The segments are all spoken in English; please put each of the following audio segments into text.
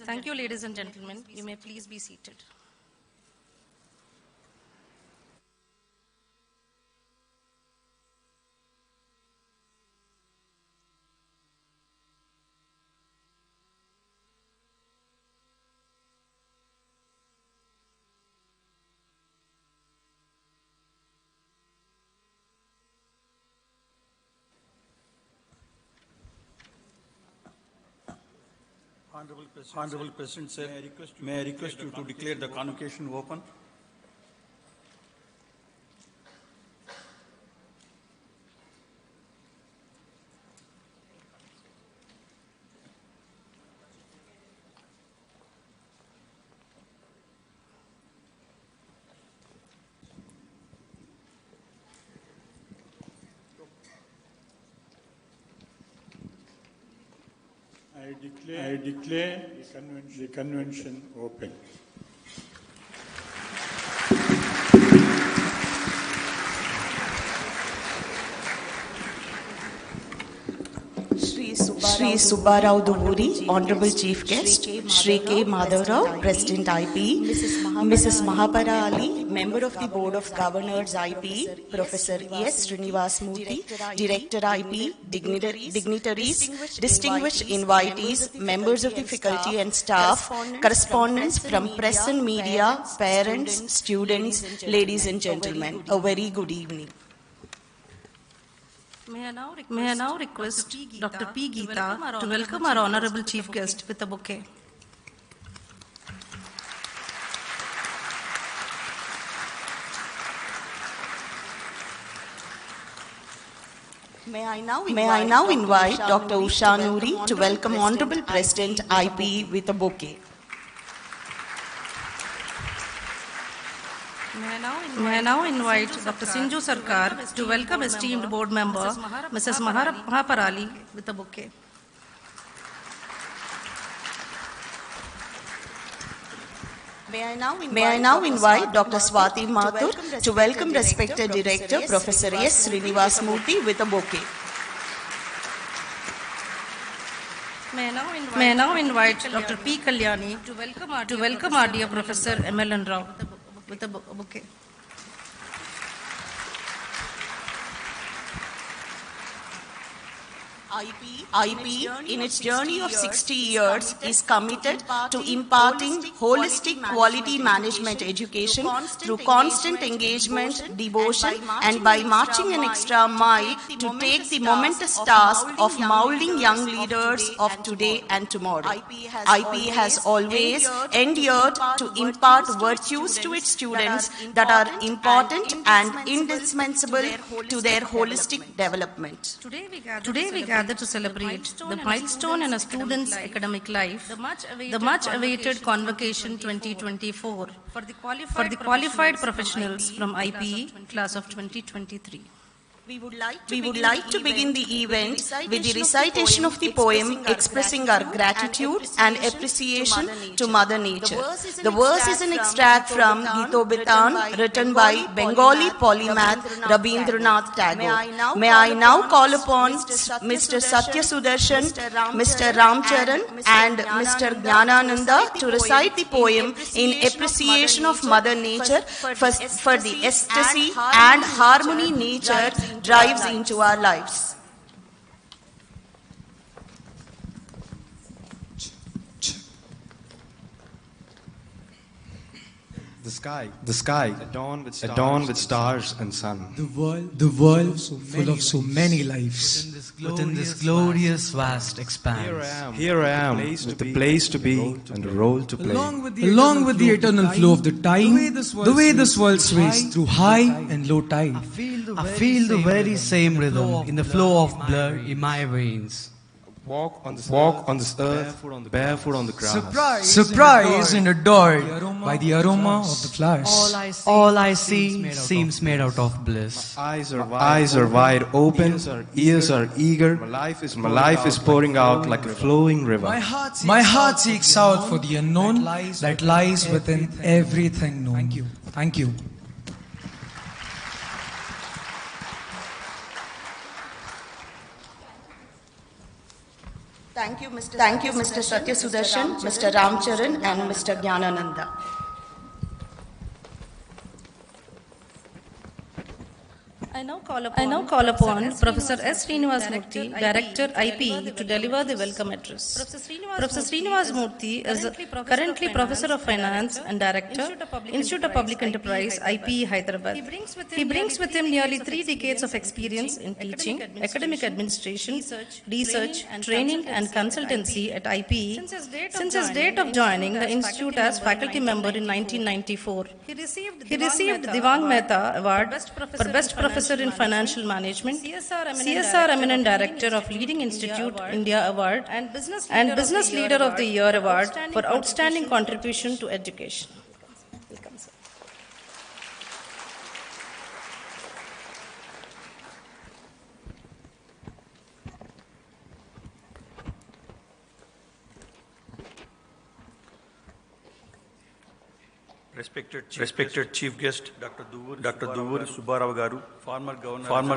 Thank you, ladies and gentlemen. You may please be seated. Honorable President, sir, may I request you to declare the convocation open? I declare the convention open. Shri Subbarao Duvuri, Honorable Chief Guest, Shri K. Madhavrao, President IPE, Mrs. Mahapara Ali, Member of the Board of Governors IPE, Professor S. Srinivas Murthy, Director IPE, dignitaries, distinguished invitees, members of the faculty and staff, correspondents from press and media, parents, students, ladies and gentlemen, a very good evening. May I now request Dr. P. Geeta to welcome our Honorable Chief Guest with a bouquet. May I now invite Dr. Usha Noori to welcome Honorable President IPE with a bouquet. May I now invite Dr. Sinju Sarkar to welcome esteemed board member Mrs. Mahapara Ali with a bouquet. May I now invite Dr. Swati Mathur to welcome respected Director Professor S. Srinivas Murthy with a bouquet. May I now invite Dr. P. Kalyani to welcome our dear Professor M.L.N. Rao with a bouquet. IPE, in its journey of 60 years, is committed to imparting holistic quality management education through constant engagement, devotion, and by marching an extra mile to take the momentous task of molding young leaders of today and tomorrow. IPE has always endeared to impart virtues to its students that are important and indispensable to their holistic development. Today we gather to celebrate the milestone in a student's academic life, the much-awaited Convocation 2024 for the qualified professionals from IPE class of 2023. We would like to begin the event with the recitation of the poem expressing our gratitude and appreciation to Mother Nature. The verse is an extract from Gitobitan written by Bengali polymath Rabindranath Tagore. May I now call upon Mr. Satya Sudarshan, Mr. Ramcharan and Mr. Jnanananda to recite the poem in appreciation of Mother Nature for the ecstasy and harmony nature drives into our lives. The sky, adorned with stars and sun. The world full of so many lives. Within this glorious vast expanse. Here I am, with the place to be and the role to play. Along with the eternal flow of the time, the way this world sways through high and low tide. I feel the very same rhythm in the flow of blood in my veins. Walk on this earth, barefoot on the grass. Surprised and adored by the aroma of the flowers. All I see seems made out of bliss. Eyes are wide open, ears are eager. My life is pouring out like a flowing river. My heart seeks out for the unknown that lies within everything known. Thank you. Thank you, Mr. Satya Sudarshan, Mr. Ramcharan and Mr. Jnanananda. I now call upon Professor S. Srinivas Murthy, Director IPE, to deliver the welcome address. Professor Srinivas Murthy is currently Professor of Finance and Director, Institute of Public Enterprise, IPE, Hyderabad. He brings with him nearly 3 decades of experience in teaching, academic administration, research, training and consultancy at IPE since his date of joining the institute as faculty member in 1994. He received Divang Mehta Award for Best Professor in Financial Management, CSR Eminent Director of Leading Institute India Award, and Business Leader of the Year Award for outstanding contribution to education. Welcome, sir. Respected Chief Guest, Dr. Duvur Subbarao Garu, former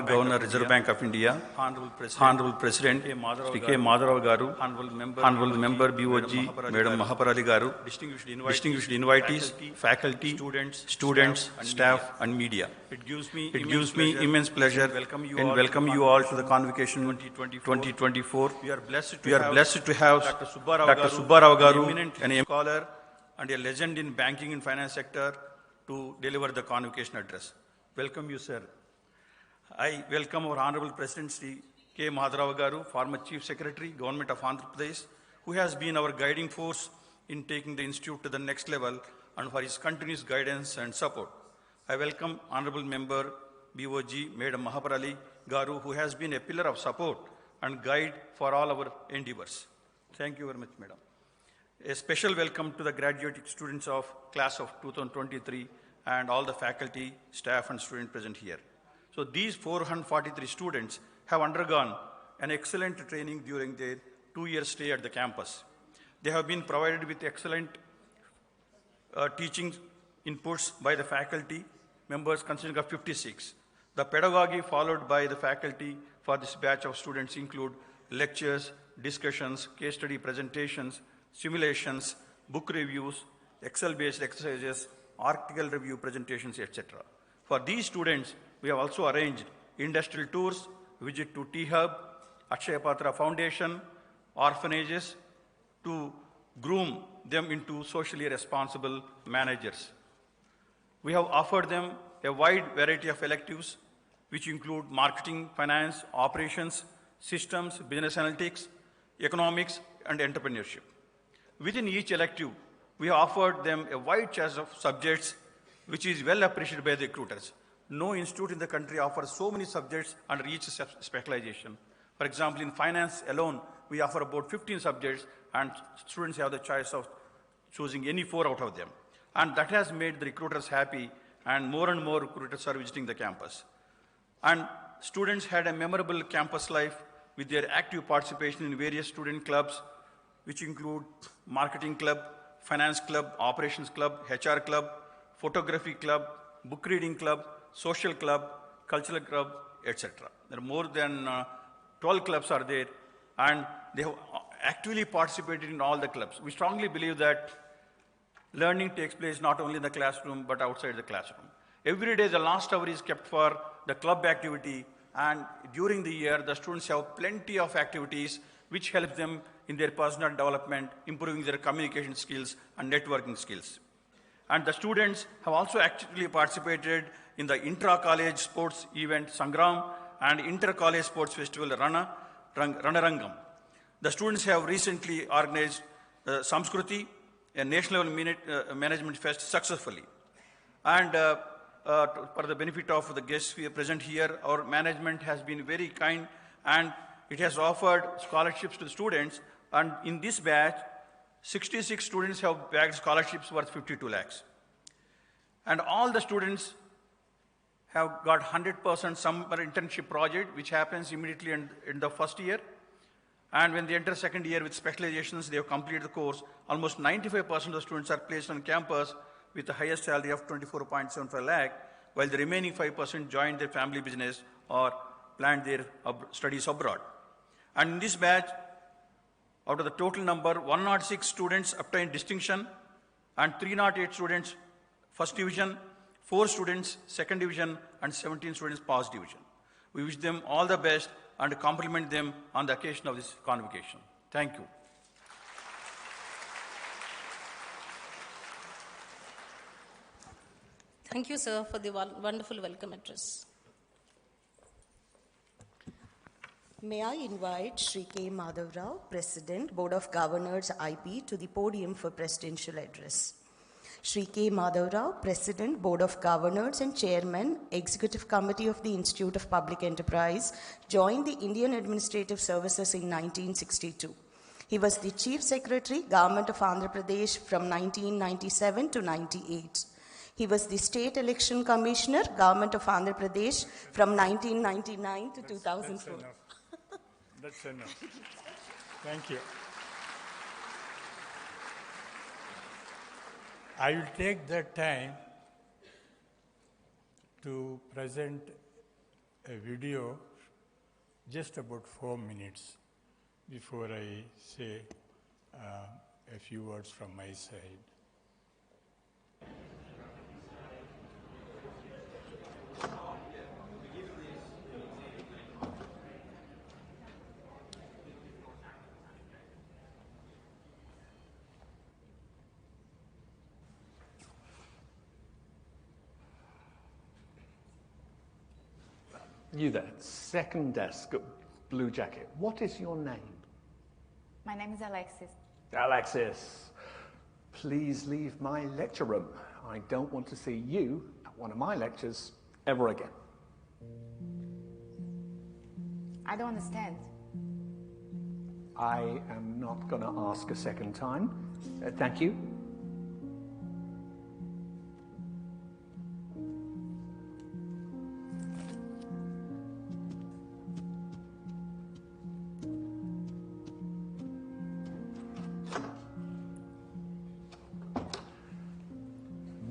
Governor, Reserve Bank of India, Honorable President, K. Madharao Garu, Honorable Member BOG, Madam Mahaparali Garu, distinguished invitees, faculty, students, staff and media. It gives me immense pleasure and welcome you all to the Convocation 2024. We are blessed to have Dr. Subbarao Garu, an scholar and a legend in banking and finance sector, to deliver the convocation address. Welcome you, sir. I welcome our Honorable President Sri K. Madharao Garu, former Chief Secretary, Government of Andhra Pradesh, who has been our guiding force in taking the institute to the next level, and for his continuous guidance and support. I welcome Honorable Member BOG, Madam Mahaparali Garu, who has been a pillar of support and guide for all our endeavors. Thank you very much, Madam. A special welcome to the graduate students of class of 2023 and all the faculty, staff and students present here. So these 443 students have undergone an excellent training during their 2-year stay at the campus. They have been provided with excellent teaching inputs by the faculty members consisting of 56. The pedagogy followed by the faculty for this batch of students include lectures, discussions, case study presentations, simulations, book reviews, Excel-based exercises, article review presentations, etc. For these students, we have also arranged industrial tours, visit to T-Hub, Akshaya Patra Foundation, orphanages, to groom them into socially responsible managers. We have offered them a wide variety of electives, which include marketing, finance, operations, systems, business analytics, economics, and entrepreneurship. Within each elective, we have offered them a wide choice of subjects, which is well appreciated by the recruiters. No institute in the country offers so many subjects under each specialization. For example, in finance alone, we offer about 15 subjects, and students have the choice of choosing any 4 out of them. And that has made the recruiters happy, and more recruiters are visiting the campus. And students had a memorable campus life with their active participation in various student clubs, which include marketing club, finance club, operations club, HR club, photography club, book reading club, social club, cultural club, etc. There are more than 12 clubs are there, and they have actively participated in all the clubs. We strongly believe that learning takes place not only in the classroom, but outside the classroom. Every day, the last hour is kept for the club activity, and during the year, the students have plenty of activities which help them in their personal development, improving their communication skills and networking skills. And the students have also actively participated in the intra-college sports event Sangram and inter-college sports festival Ranarangam. The students have recently organized Samskruti, a national management fest, successfully. And for the benefit of the guests we are present here, our management has been very kind, and it has offered scholarships to the students. And in this batch, 66 students have bagged scholarships worth 52 lakhs. And all the students have got 100% summer internship project, which happens immediately in the first year. And when they enter second year with specializations, they have completed the course. Almost 95% of the students are placed on campus with the highest salary of 24.75 lakh, while the remaining 5% joined their family business or planned their studies abroad. And in this batch, out of the total number, 106 students obtained distinction, and 308 students first division, 4 students second division, and 17 students passed division. We wish them all the best and compliment them on the occasion of this convocation. Thank you. Thank you, sir, for the wonderful welcome address. May I invite Shri K. Madhav Rao, President, Board of Governors, IP, to the podium for presidential address. Shri K. Madhav Rao, President, Board of Governors and Chairman, Executive Committee of the Institute of Public Enterprise, joined the Indian Administrative Services in 1962. He was the Chief Secretary, Government of Andhra Pradesh from 1997 to 98. He was the State Election Commissioner, Government of Andhra Pradesh from 1999 to 2004. That's enough. That's enough. Thank you. I will take that time to present a video just about 4 minutes before I say a few words from my side. You there, second desk, blue jacket. What is your name? My name is Alexis. Alexis, please leave my lecture room. I don't want to see you at one of my lectures ever again. I don't understand. I am not going to ask a second time. Thank you.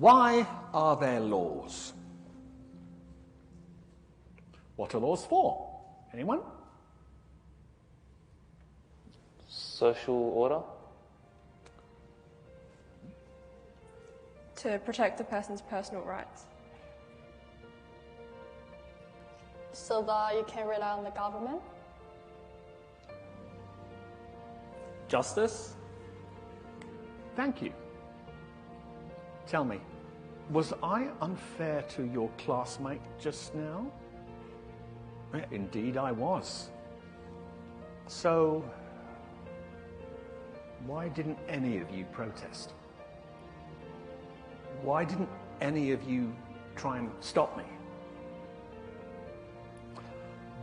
Why are there laws? What are laws for? Anyone? Social order? To protect the person's personal rights. So that you can rely on the government. Justice? Thank you. Tell me, was I unfair to your classmate just now? Indeed I was. So, why didn't any of you protest? Why didn't any of you try and stop me?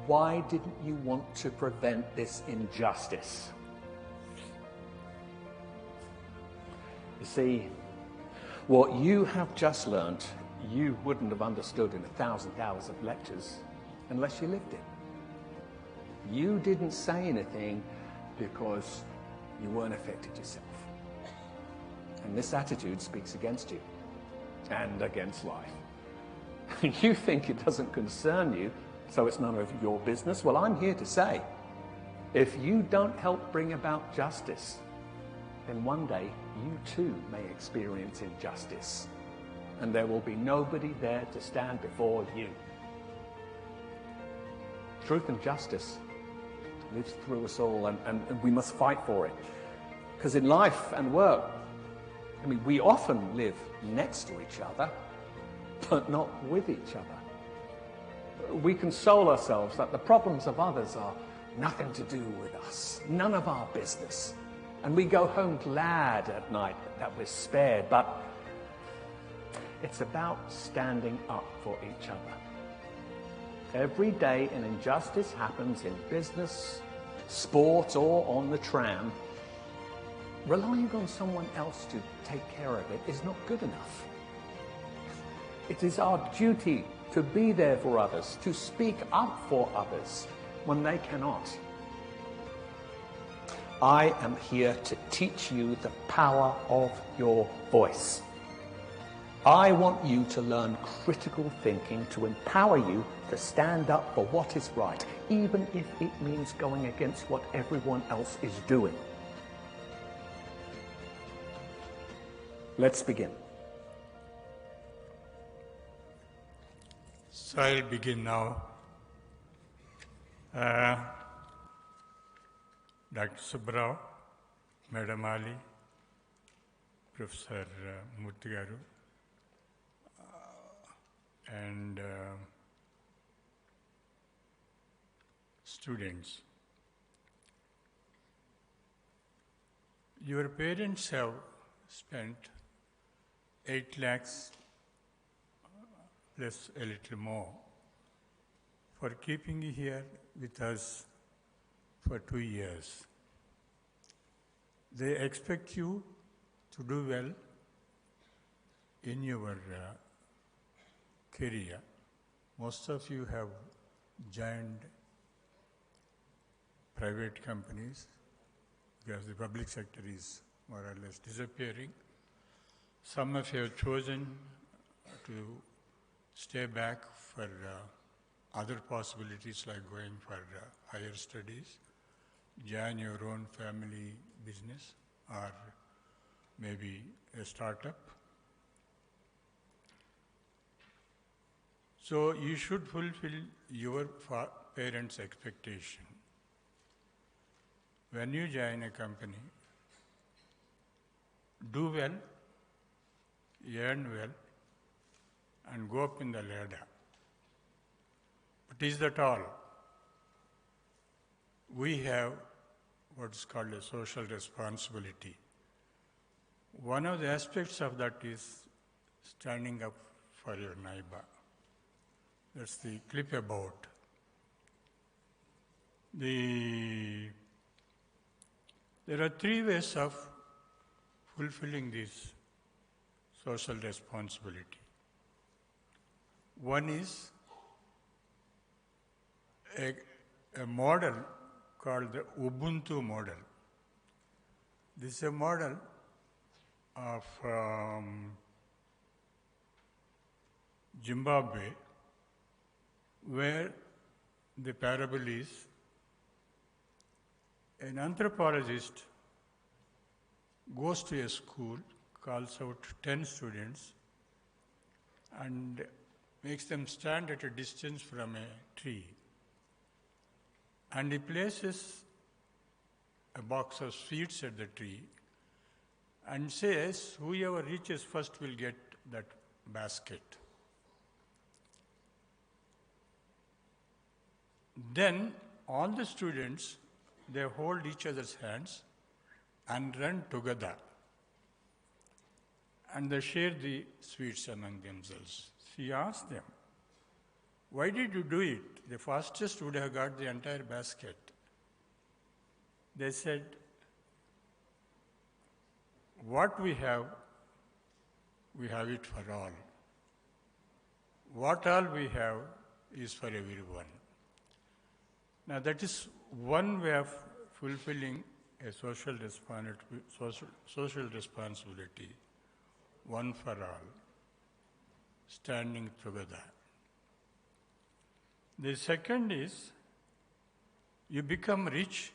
Why didn't you want to prevent this injustice? You see, what you have just learnt, you wouldn't have understood in 1,000 hours of lectures unless you lived it. You didn't say anything because you weren't affected yourself. And this attitude speaks against you and against life. You think it doesn't concern you, so it's none of your business. Well, I'm here to say, if you don't help bring about justice, then one day you too may experience injustice, and there will be nobody there to stand before you. Truth and justice lives through us all, and we must fight for it. Because in life and work, I mean, we often live next to each other, but not with each other. We console ourselves that the problems of others are nothing to do with us, none of our business. And we go home glad at night that we're spared, but it's about standing up for each other. Every day an injustice happens in business, sport, or on the tram. Relying on someone else to take care of it is not good enough. It is our duty to be there for others, to speak up for others when they cannot. I am here to teach you the power of your voice. I want you to learn critical thinking to empower you to stand up for what is right, even if it means going against what everyone else is doing. Let's begin. So I'll begin now. Dr. Subbarao, Madam Ali, Professor Murthy garu, and students. Your parents have spent 8 lakhs plus a little more for keeping you here with us for 2 years. They expect you to do well in your career. Most of you have joined private companies because the public sector is more or less disappearing. Some of you have chosen to stay back for other possibilities like going for higher studies, join your own family business, or maybe a startup. So you should fulfill your parents' expectation. When you join a company, do well, earn well, and go up in the ladder. But is that all? We have what's called a social responsibility. One of the aspects of that is standing up for your neighbor. That's the clip about. There are 3 ways of fulfilling this social responsibility. One is a model called the Ubuntu model. This is a model of Zimbabwe, where the parable is an anthropologist goes to a school, calls out 10 students, and makes them stand at a distance from a tree. And he places a box of sweets at the tree and says, whoever reaches first will get that basket. Then all the students, they hold each other's hands and run together. And they share the sweets among themselves. She asked them, why did you do it? The fastest would have got the entire basket. They said, what we have it for all. What all we have, is for everyone. Now that is one way of fulfilling a social responsibility, one for all, standing together. The second is you become rich,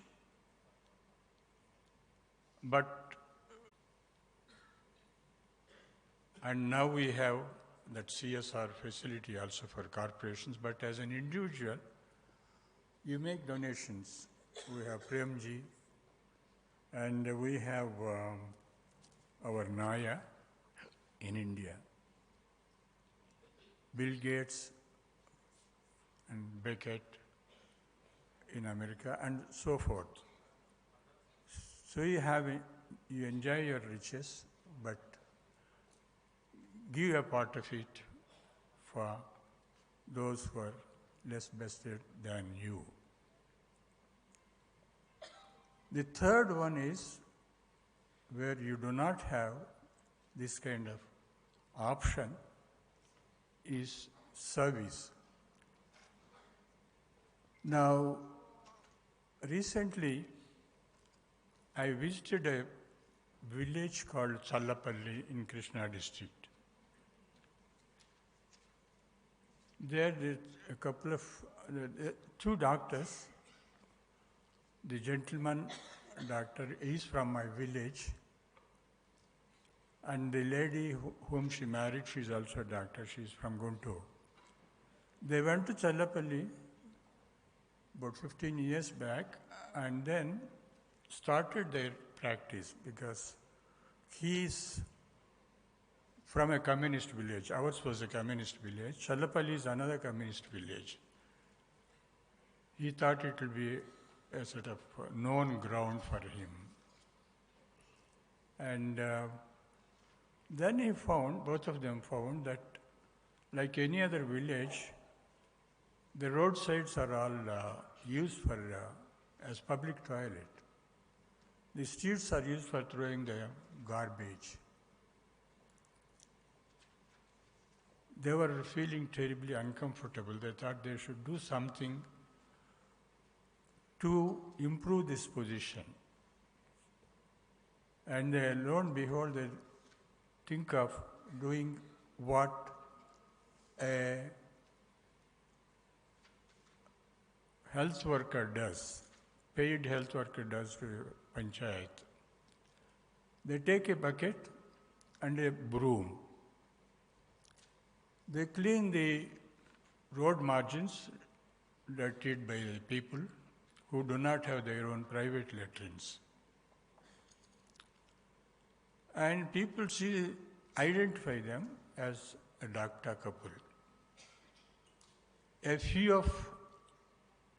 and now we have that CSR facility also for corporations, but as an individual, you make donations. We have Premji, and we have our Naya in India, Bill Gates and Beckett in America, and so forth. So you enjoy your riches, but give a part of it for those who are less vested than you. The third one is where you do not have this kind of option is service. Now, recently, I visited a village called Challapalli in Krishna district. There is a couple of, two doctors. The gentleman doctor is from my village, and the lady whom she married, she is also a doctor, she is from Guntur. They went to Challapalli about 15 years back, and then started their practice because he is from a communist village. Ours was a communist village. Challapalli is another communist village. He thought it will be a sort of known ground for him. And then he found, both of them found that like any other village, the roadsides are all used for as public toilet. The streets are used for throwing the garbage. They were feeling terribly uncomfortable. They thought they should do something to improve this position. And lo and behold, they think of doing what a health worker does, paid health worker does to panchayat. They take a bucket and a broom. They clean the road margins dirtied by the people who do not have their own private latrines. And people identify them as a doctor couple. A few of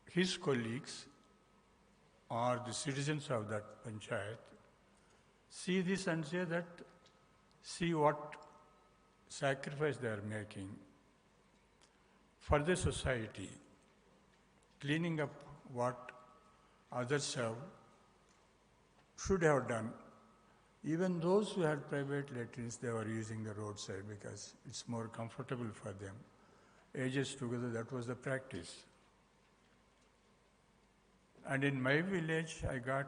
his colleagues or the citizens of that panchayat see this and say that, see what sacrifice they are making for the society, cleaning up what others should have done. Even those who had private latrines, they were using the roadside because it's more comfortable for them. Ages together, that was the practice. And in my village, I got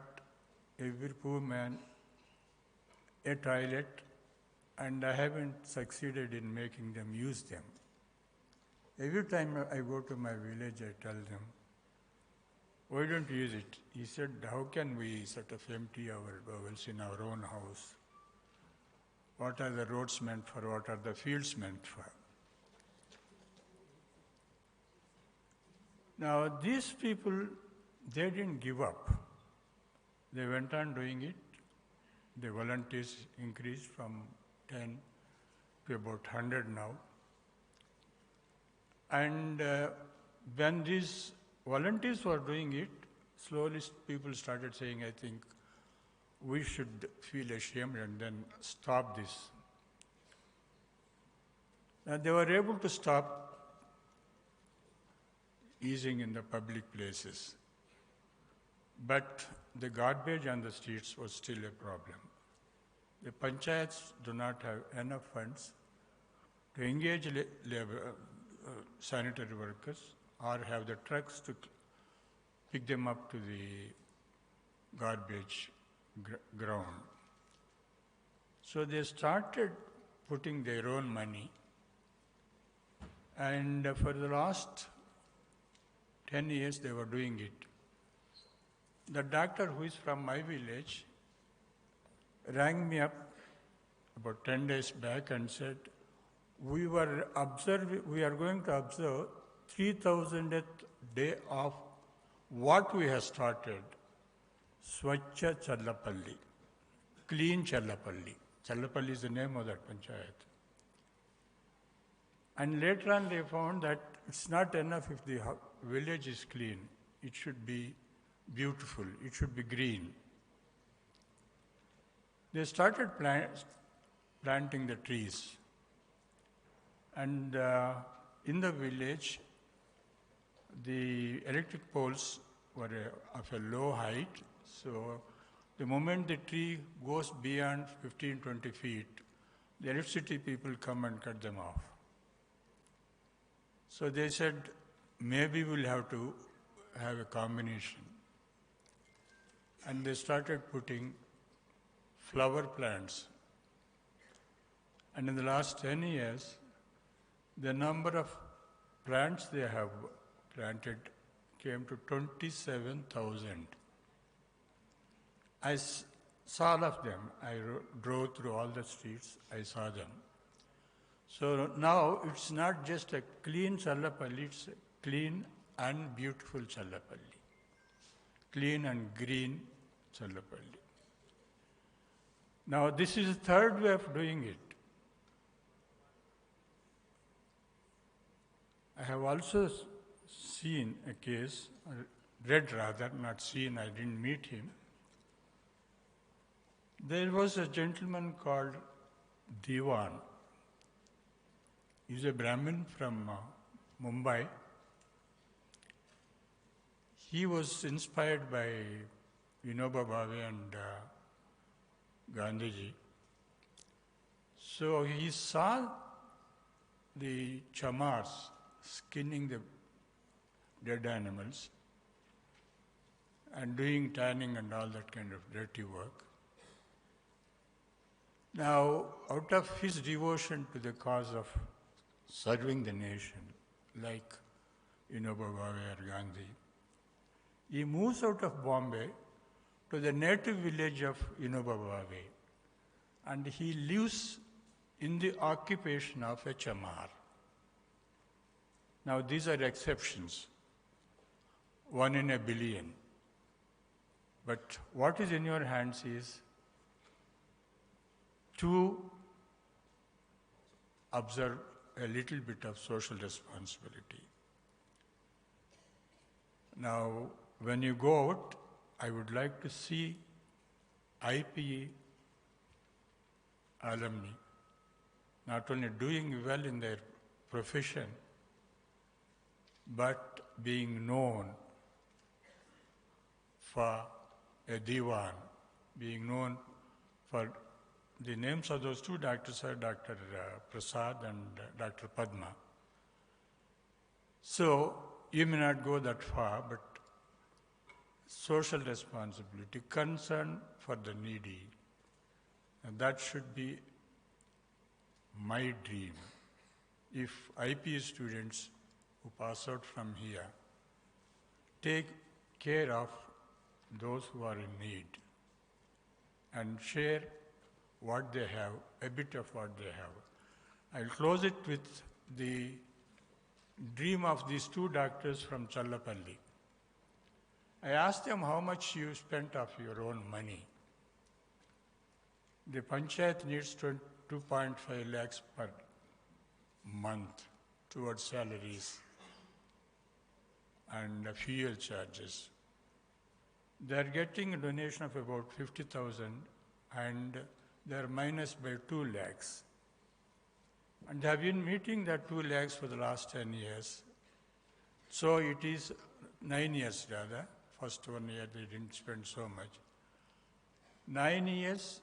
every poor man a toilet, and I haven't succeeded in making them use them. Every time I go to my village, I tell them, why don't you use it? He said, how can we sort of empty our bowels in our own house? What are the roads meant for? What are the fields meant for? Now, these people, they didn't give up. They went on doing it. The volunteers increased from 10 to about 100 now. And when these volunteers were doing it, slowly people started saying, I think we should feel ashamed and then stop this. And they were able to stop eating in the public places. But the garbage on the streets was still a problem. The panchayats do not have enough funds to engage sanitary workers or have the trucks to pick them up to the garbage ground. So they started putting their own money, and for the last 10 years they were doing it. The doctor who is from my village rang me up about 10 days back and said, we are going to observe 3000th day of what we have started, Swachha Challapalli, clean Challapalli. Challapalli is the name of that panchayat. And later on they found that it's not enough if the village is clean. It should be beautiful, it should be green. They started planting the trees. And in the village, the electric poles were of a low height, so the moment the tree goes beyond 15-20 feet, the electricity people come and cut them off. So they said, maybe we'll have to have a combination. And they started putting flower plants. And in the last 10 years, the number of plants they have planted came to 27,000. I saw all of them. I drove through all the streets. I saw them. So now it's not just a clean Challapalli, it's a clean and beautiful Challapalli. Clean and green Challapalli. Now this is the third way of doing it. I have also seen a case, read rather, not seen, I didn't meet him. There was a gentleman called Diwan. He's a Brahmin from Mumbai. He was inspired by Vinoba Bhave and Gandhiji. So he saw the chamars skinning the dead animals and doing tanning and all that kind of dirty work. Now, out of his devotion to the cause of serving the nation, like Vinoba Bhave or Gandhi, he moves out of Bombay to the native village of Vinoba Bhave, and he lives in the occupation of a chamar. Now, these are exceptions, 1 in a billion. But what is in your hands is to observe a little bit of social responsibility. Now, when you go out, I would like to see IPE alumni not only doing well in their profession, but being known for a diwan, being known for the names of those two doctors are Dr. Prasad and Dr. Padma. So you may not go that far, but social responsibility, concern for the needy, and that should be my dream. If IPA students who pass out from here take care of those who are in need and share what they have, a bit of what they have. I'll close it with the dream of these two doctors from Challapalli. I asked them how much you spent of your own money. The panchayat needs 2.5 lakhs per month towards salaries and fuel charges. They are getting a donation of about 50,000 and they are minus by 2 lakhs. And they have been meeting that 2 lakhs for the last 10 years. So it is 9 years rather. First 1 year they didn't spend so much. 9 years,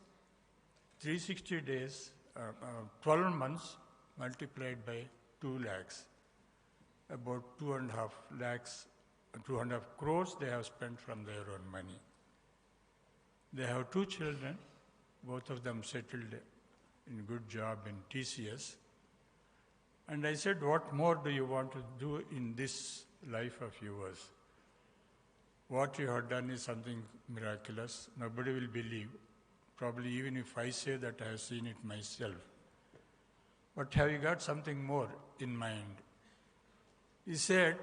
360 days, 12 months multiplied by 2 lakhs. about 2.5 lakhs, 2.5 crores they have spent from their own money. They have 2 children, both of them settled in good job in TCS. And I said, what more do you want to do in this life of yours? What you have done is something miraculous. Nobody will believe, probably even if I say that I have seen it myself. But have you got something more in mind? He said,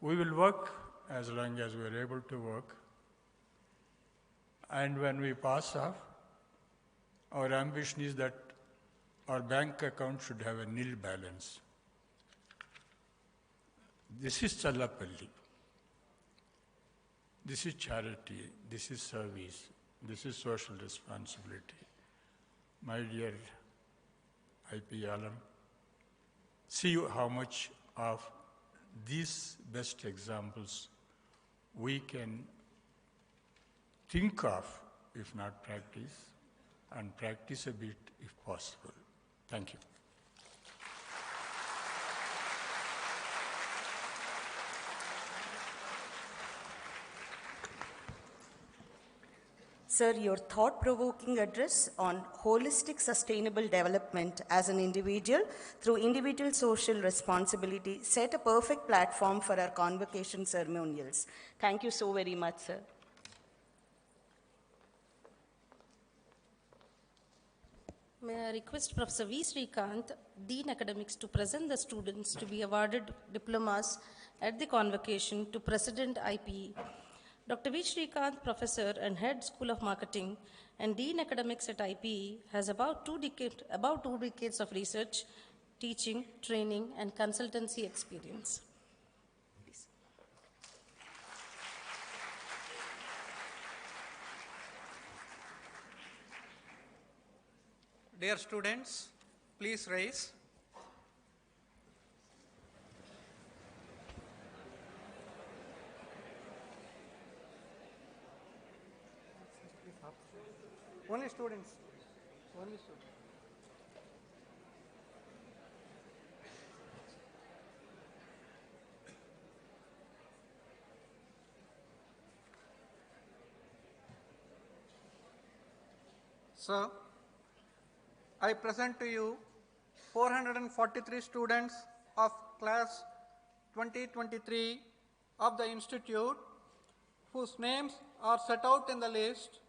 we will work as long as we are able to work. And when we pass off, our ambition is that our bank account should have a nil balance. This is Challapalli. This is charity. This is service. This is social responsibility. My dear IP alum, see how much of these best examples we can think of, if not practice, and practice a bit if possible. Thank you. Sir, your thought-provoking address on holistic sustainable development as an individual through individual social responsibility set a perfect platform for our convocation ceremonials. Thank you so very much, sir. May I request Professor V. Srikanth, Dean Academics, to present the students to be awarded diplomas at the convocation to President IPE. Dr. V. Srikanth, Professor and Head School of Marketing and Dean Academics at IPE, has about two decades of research, teaching, training, and consultancy experience. Please. Dear students, please rise. Only students. Only students. So, I present to you 443 students of class 2023 of the institute whose names are set out in the list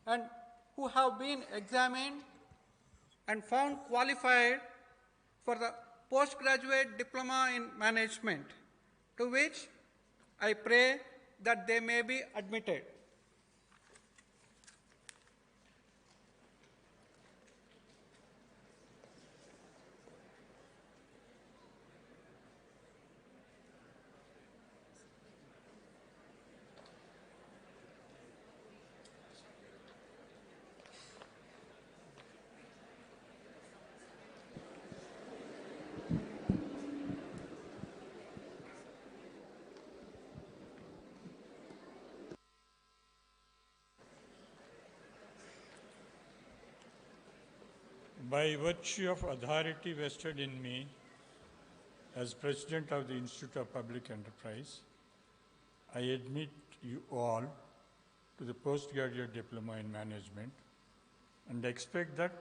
and who have been examined and found qualified for the Postgraduate Diploma in Management, to which I pray that they may be admitted. By virtue of authority vested in me as President of the Institute of Public Enterprise, I admit you all to the Postgraduate Diploma in Management and expect that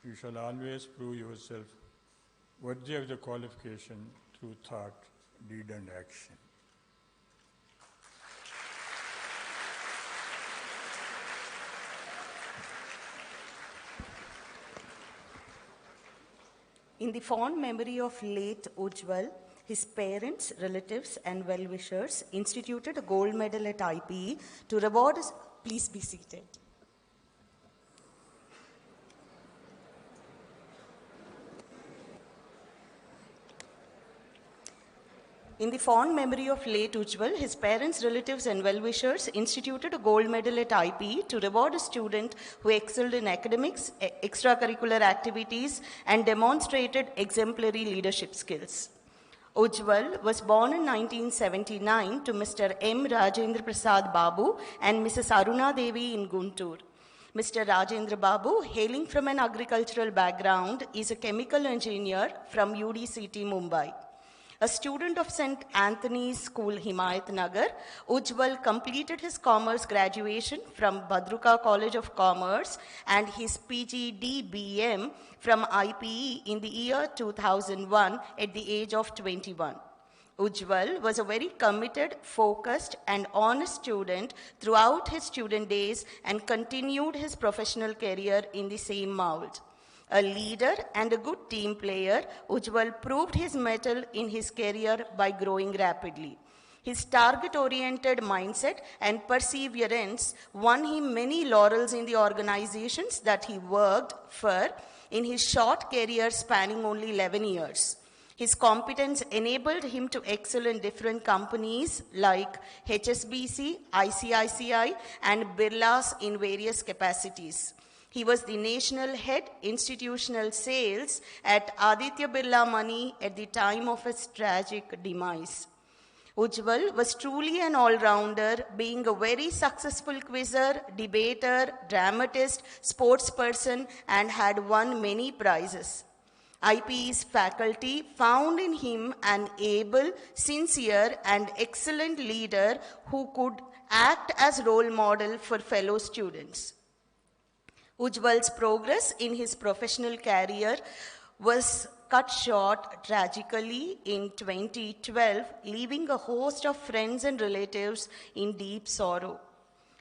you shall always prove yourself worthy of the qualification through thought, deed, and action. In the fond memory of late Ujjwal, his parents, relatives, and well-wishers instituted a gold medal at IPE to reward his... Please be seated. In the fond memory of late Ujjwal, his parents, relatives, and well-wishers instituted a gold medal at IPE to reward a student who excelled in academics, extracurricular activities, and demonstrated exemplary leadership skills. Ujjwal was born in 1979 to Mr. M. Rajendra Prasad Babu and Mrs. Aruna Devi in Guntur. Mr. Rajendra Babu, hailing from an agricultural background, is a chemical engineer from UDCT, Mumbai. A student of St. Anthony's School, Himayat Nagar, Ujjwal completed his commerce graduation from Badruka College of Commerce and his PGDBM from IPE in the year 2001 at the age of 21. Ujjwal was a very committed, focused, and honest student throughout his student days and continued his professional career in the same mold. A leader and a good team player, Ujjwal proved his mettle in his career by growing rapidly. His target-oriented mindset and perseverance won him many laurels in the organizations that he worked for in his short career spanning only 11 years. His competence enabled him to excel in different companies like HSBC, ICICI, and Birla's in various capacities. He was the national head institutional sales at Aditya Birla Money at the time of his tragic demise. Ujjwal was truly an all-rounder, being a very successful quizzer, debater, dramatist, sportsperson, and had won many prizes. IPE's faculty found in him an able, sincere, and excellent leader who could act as role model for fellow students. Ujjwal's progress in his professional career was cut short tragically in 2012, leaving a host of friends and relatives in deep sorrow.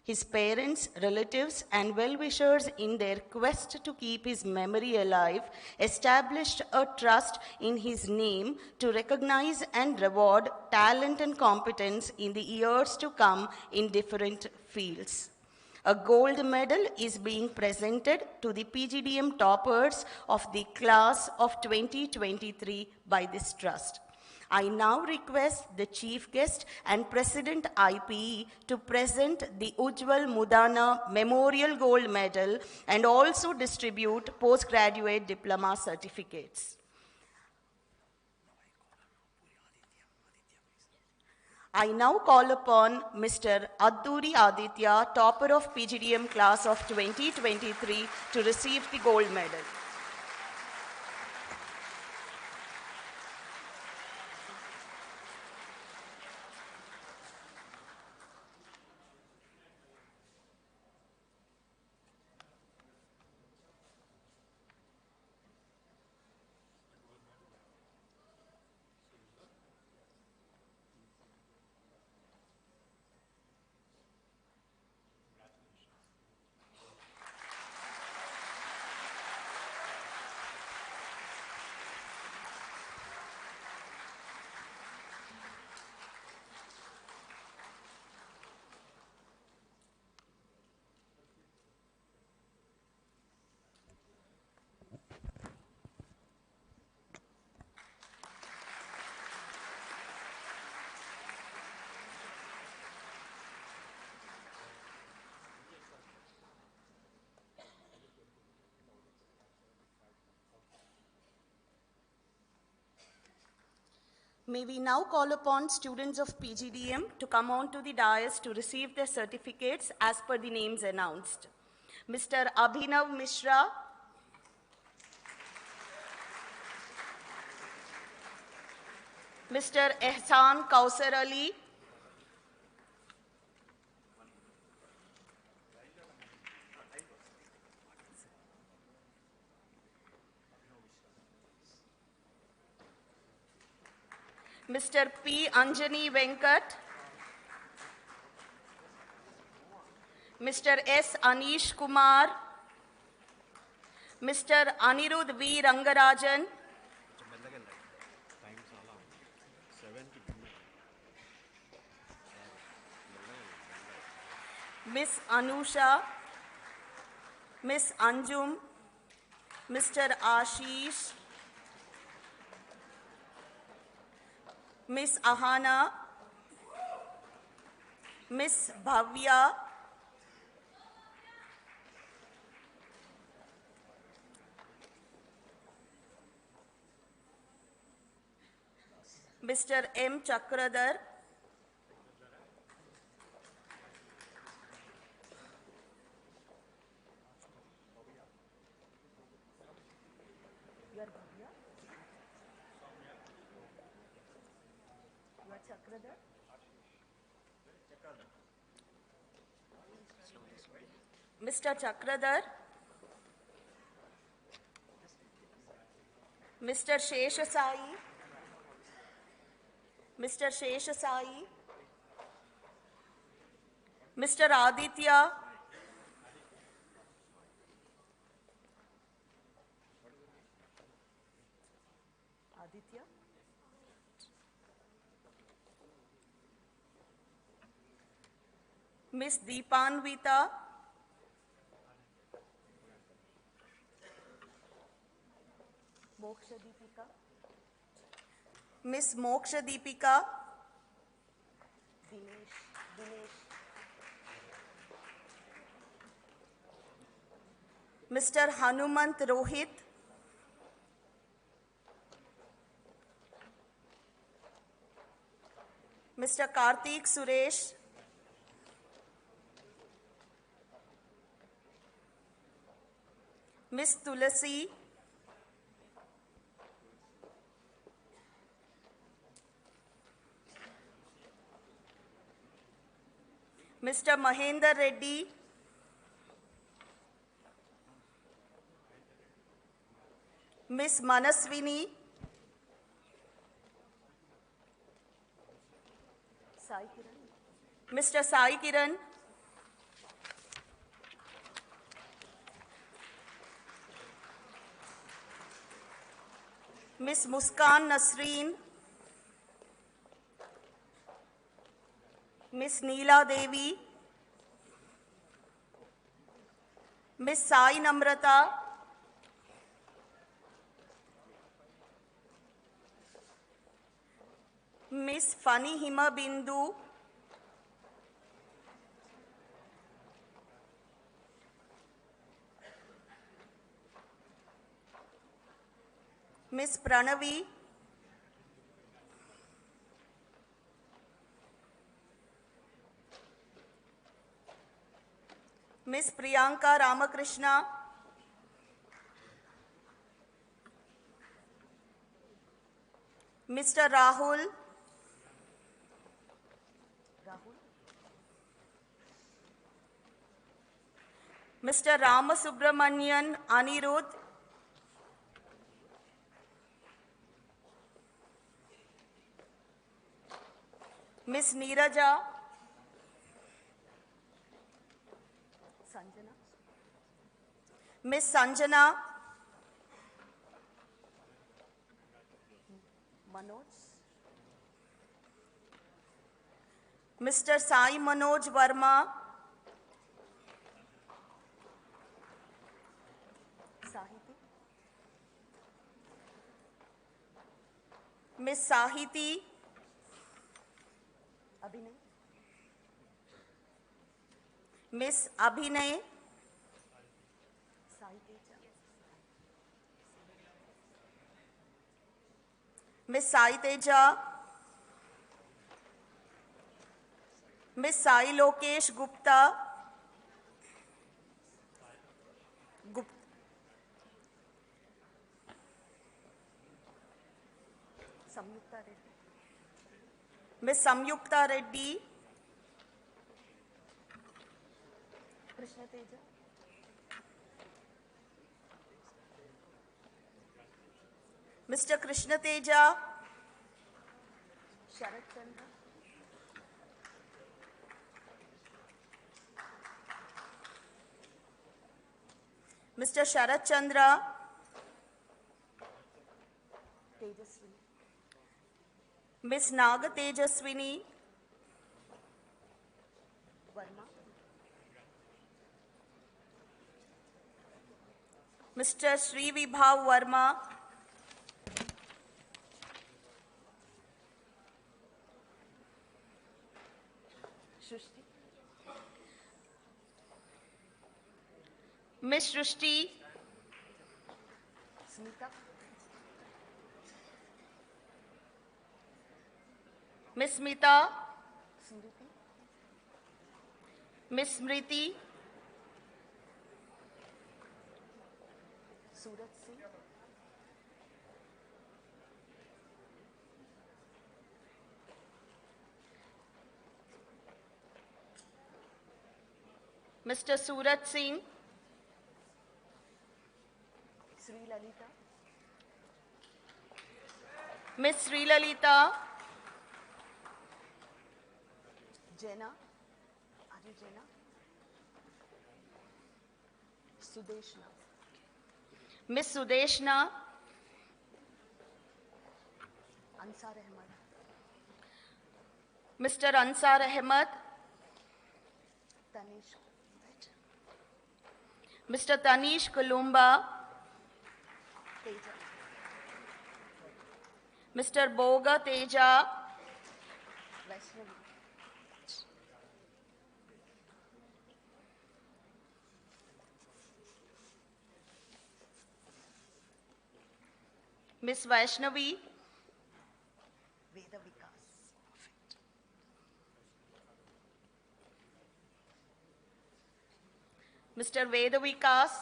His parents, relatives, and well-wishers, in their quest to keep his memory alive, established a trust in his name to recognize and reward talent and competence in the years to come in different fields. A gold medal is being presented to the PGDM toppers of the class of 2023 by this trust. I now request the Chief Guest and President IPE to present the Ujjwal Mudana Memorial Gold Medal and also distribute postgraduate diploma certificates. I now call upon Mr. Adduri Aditya, topper of PGDM class of 2023, to receive the gold medal. May we now call upon students of PGDM to come on to the dais to receive their certificates as per the names announced. Mr. Abhinav Mishra, Mr. Ehsan Kausar Ali, Mr. P. Anjani Venkat, Mr. S. Anish Kumar, Mr. Anirudh V. Rangarajan, Miss Anusha, Miss Anjum, Mr. Ashish, Miss Ahana, Miss Bhavya, Mr. M. Chakradhar, Mr. Chakradhar, Mr. Sheshasai, Mr. Sheshasai, Mr. Aditya, Miss Deepanvita, Miss Moksha Deepika, Mr. Hanumant Rohit, Mr. Karthik Suresh, Miss Tulasi, Mr. Mahender Reddy, Miss Manaswini, Mr. Sai Kiran, Miss Muskan Nasreen, Miss Neela Devi, Miss Sai Namrata, Miss Fani Hima Bindu, Miss Pranavi, Miss Priyanka Ramakrishna, Mr. Rahul, Mr. Ramasubramanian Anirudh, Miss Neeraja, Miss Sanjana, Mr. Sai Manoj Verma, Miss Sahiti, Miss Abhinay, Miss Sai Teja, Miss Sai Lokesh Gupta, Miss Samyukta Reddy, Mr. Krishna Teja, Mr. Sharat Chandra, Miss Naga Tejaswini, Mr. Sri Vibhav Verma, Miss Srushti, Miss Smita, Miss Smriti, Mr. Surat Singh, Sri Lalita, Miss Sri Lalita, Jenna, are you Jenna? Sudeshna, Miss Sudeshna, Ansar Ahmad, Mr. Ansar Ahmad, Tanish, Mr. Tanish Kulumba, Teja, Mr. Boga Teja, Vaishnavi, Miss Vaishnavi, Veda Vikas, Mr. Veda Vikas,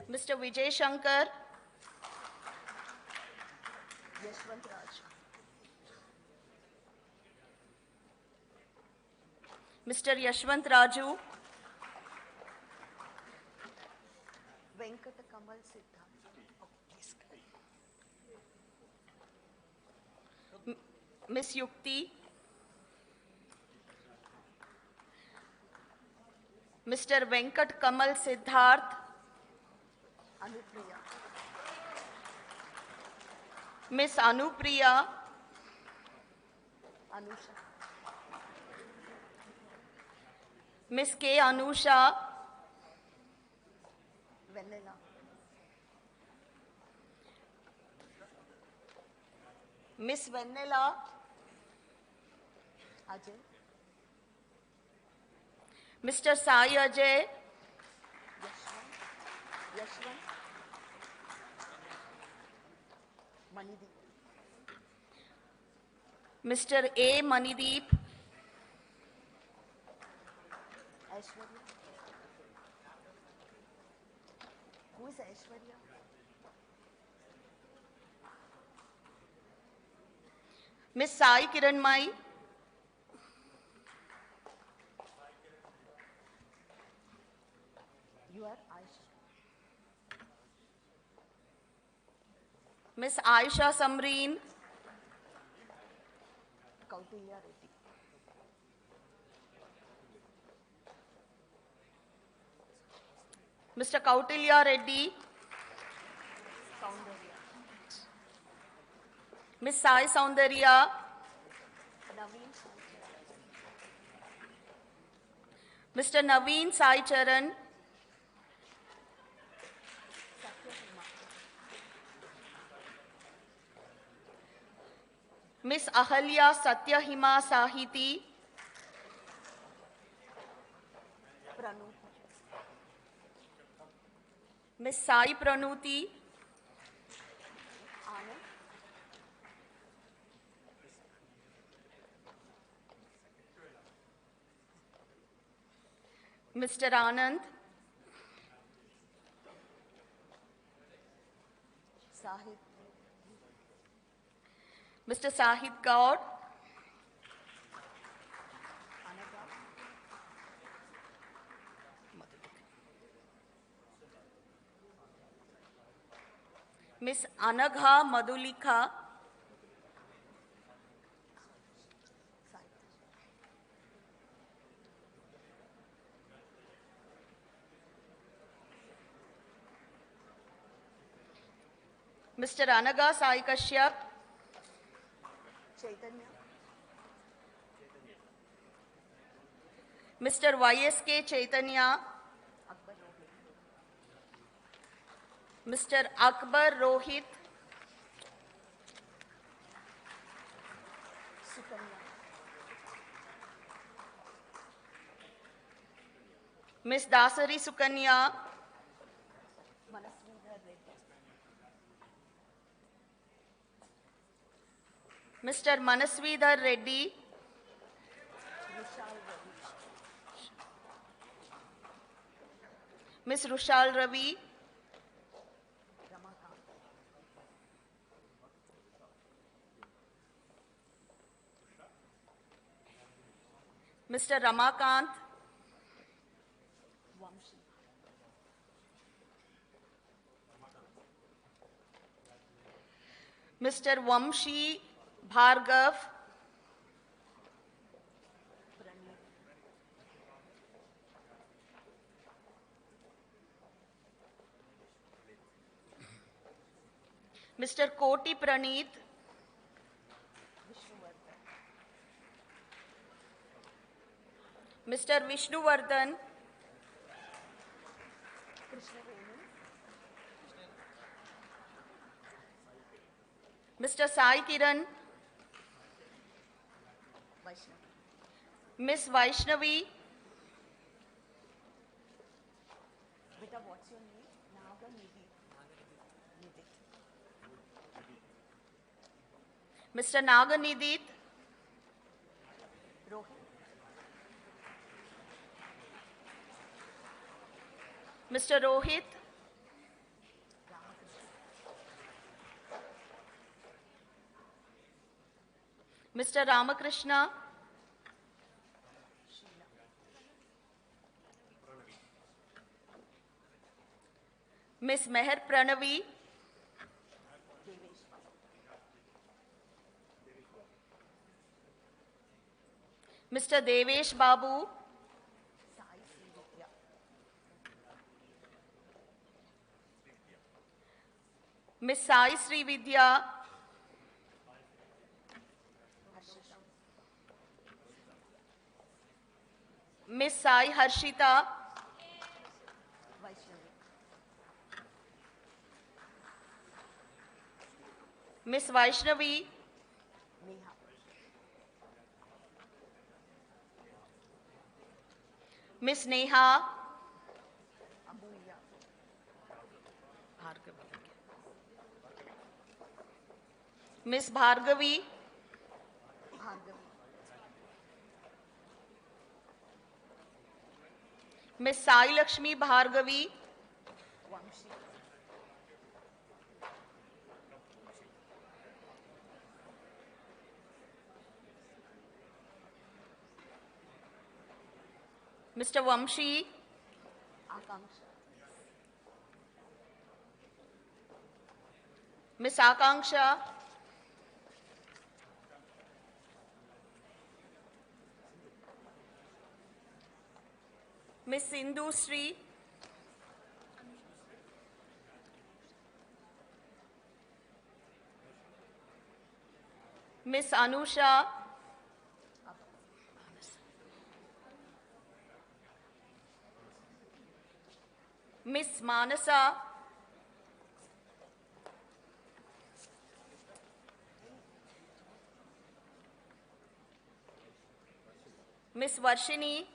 Mr. Vijay Shankar, Yashwant Raj, Mr. Yashwant Raju, Venkata Kamal Siddharth. Okay, please. Miss Yukti, Mr. Venkat Kamal Siddharth, Anupriya, Miss Anupriya, Anusha, Miss K. Anusha, Vanilla, Miss Vanilla, Ajay, Mr. Sai Ajay, Yashwant, Manideep, Mr. A. Manideep, Aishwarya. Who is Aishwarya? Miss Sai Kiranmai, You are Aisha. Miss Aisha Samreen, Kautilya Reddy. Mr. Kautilya Reddy, Soundarya. Miss Sai Soundarya, Naveen. Mr. Naveen Sai Charan, Satyahima. Miss Ahalya Satyahima Sahiti, Pranuti. Miss Sai Pranuti, Anand. Mr. Anand, Sahit. Mr. Sahit Gaur, Anaga. Miss Anagha Madhulika, Mr. Anaga Sai Kashyap, Chaitanya. Mr. YSK Chaitanya, Akbar Rohit. Mr. Akbar Rohit, Sukanya. Miss Dasari Sukanya, Manasvidhar Reddy. Mr. Manasvidhar Reddy, Vishal Ravi. Miss Rushal Ravi, Ramakant. Mr. Ramakant, Mr. Vamshi Bhargav, Mr. Koti Praneeth, Mr. Vishnuvardhan, Mr. Sai Kiran, Miss Vaishnavi, Mr. Naganidit, Mr. Rohit, Mr. Ramakrishna, Miss Meher Pranavi, Mr. Devesh Babu, Miss Sai Sri Vidya, Miss Sai Harshita, Miss Vaishnavi, Miss Neha, Miss Bhargavi, Miss Sai Lakshmi Bhargavi, Mr. Vamshi, Miss Akanksha, Miss Sindhu Sri, Miss Anusha, Miss Manasa, Miss Varshini,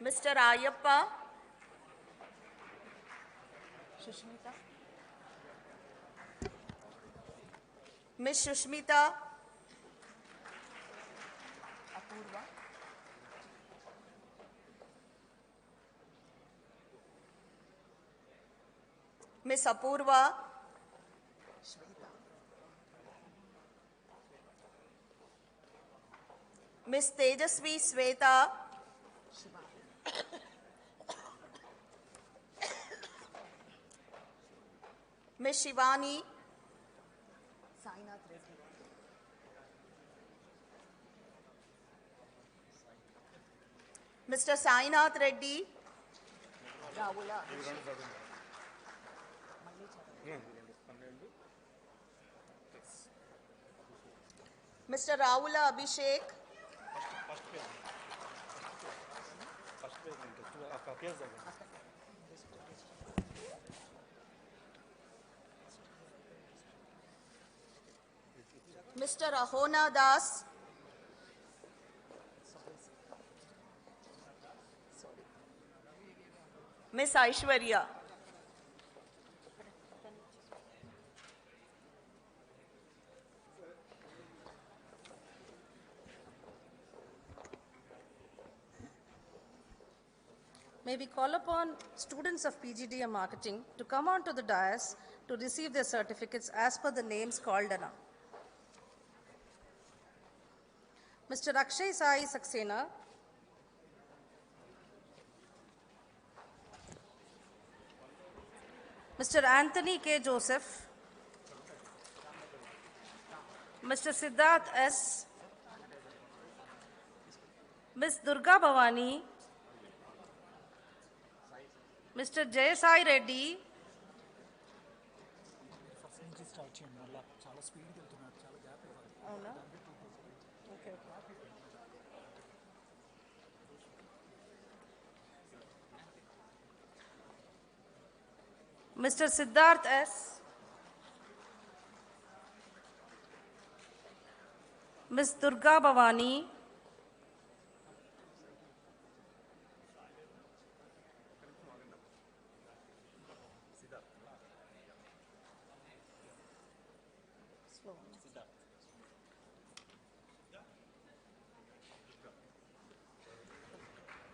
Mr. Ayappa, Miss Shushmita, Miss Apurva, Miss Tejasvi Sweta, Miss Shivani, Mr. Sainath Reddy, Mr. Rahula Abhishek, Mr. Ahona Das, Miss Aishwarya, May we call upon students of PGDM Marketing to come onto the dais to receive their certificates as per the names called now. Mr. Akshay Sai Saxena, Mr. Anthony K. Joseph, Mr. Siddharth S., Ms. Durga Bhavani, Mr. Jayasai Reddy, Mr. Siddharth S., Ms. Durga Bhavani,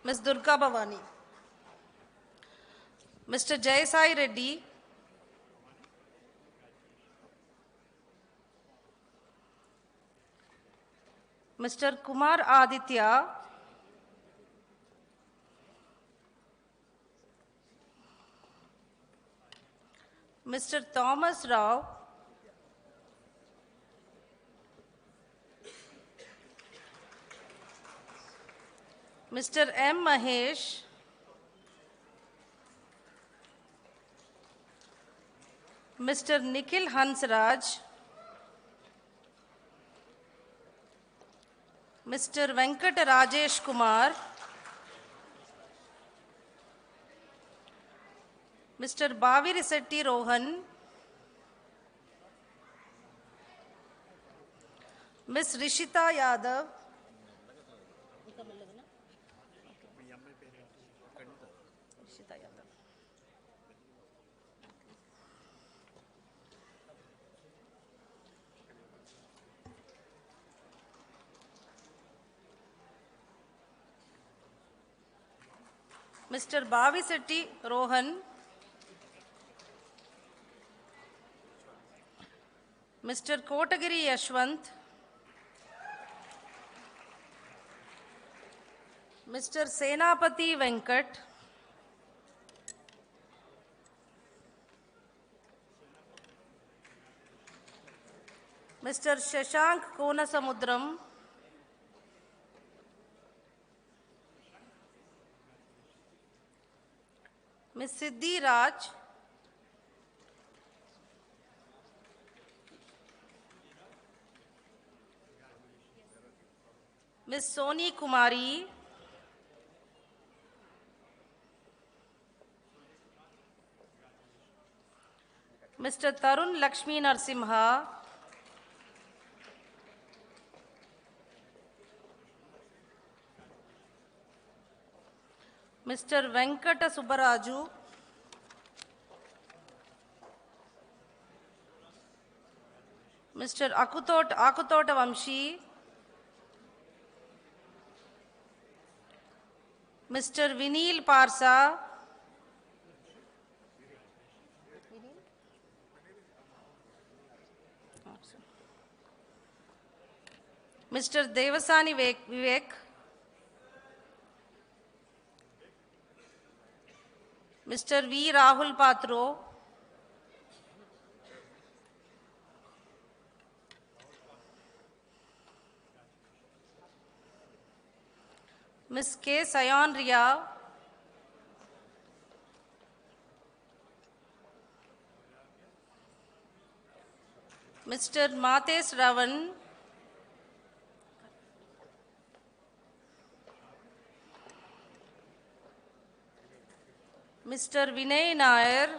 Ms. Durga Bhavani, Mr. Jayasai Reddy, Mr. Kumar Aditya, Mr. Thomas Rao, Mr. M. Mahesh, Mr. Nikhil Hansraj, Mr. Venkat Rajesh Kumar, Mr. Bhavirisetti Rohan, Ms. Rishita Yadav, Mr. Bhavisetti Rohan, Mr. Kotagiri Yashwant, Mr. Senapati Venkat, Mr. Shashank Konasamudram, Ms. Siddhi Raj, Ms. Soni Kumari, Mr. Tarun Lakshmi Narsimha, Mr. Venkata Subbaraju, Mr. Akutota Vamshi, Mr. Vinil Parsa, Mr. Devasani Vivek, Mr. V. Rahul Patro, Ms. K. Sayon Ria, Mr. Mates Ravan, Mr. Vinay Nair,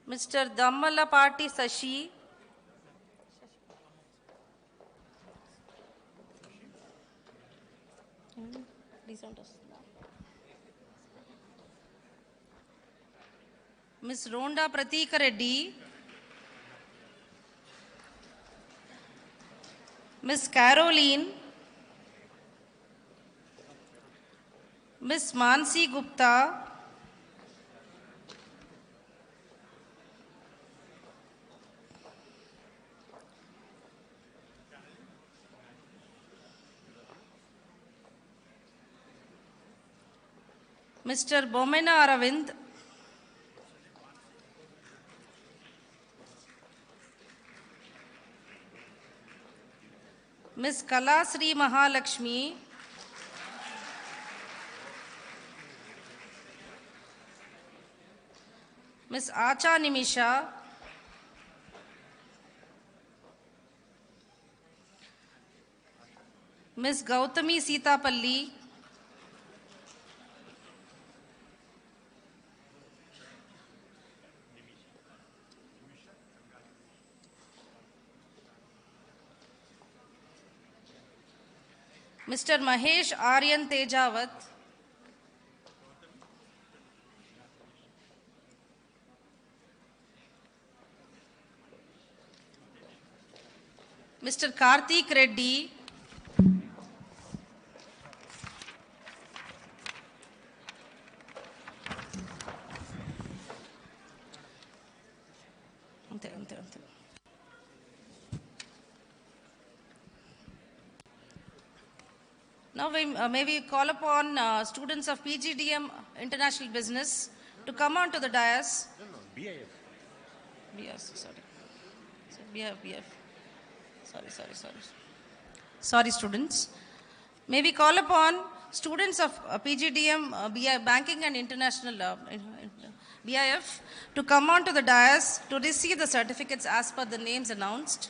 Mr. Dammalapati Sashi, Ms. Ronda Pratika Reddy, Miss Caroline, Miss Mansi Gupta, Mr. Bomena Aravind, Miss Kalasri Mahalakshmi, Miss Acha Nimisha, Miss Gautami Sitapalli, Mr. Mahesh Aryan Tejawat, Mr. Karthik Reddy, Now may we call upon students of PGDM International Business to come on to the dais. BIF. BIF. Sorry, students. May we call upon students of PGDM Banking and International BIF to come on to the dais to receive the certificates as per the names announced.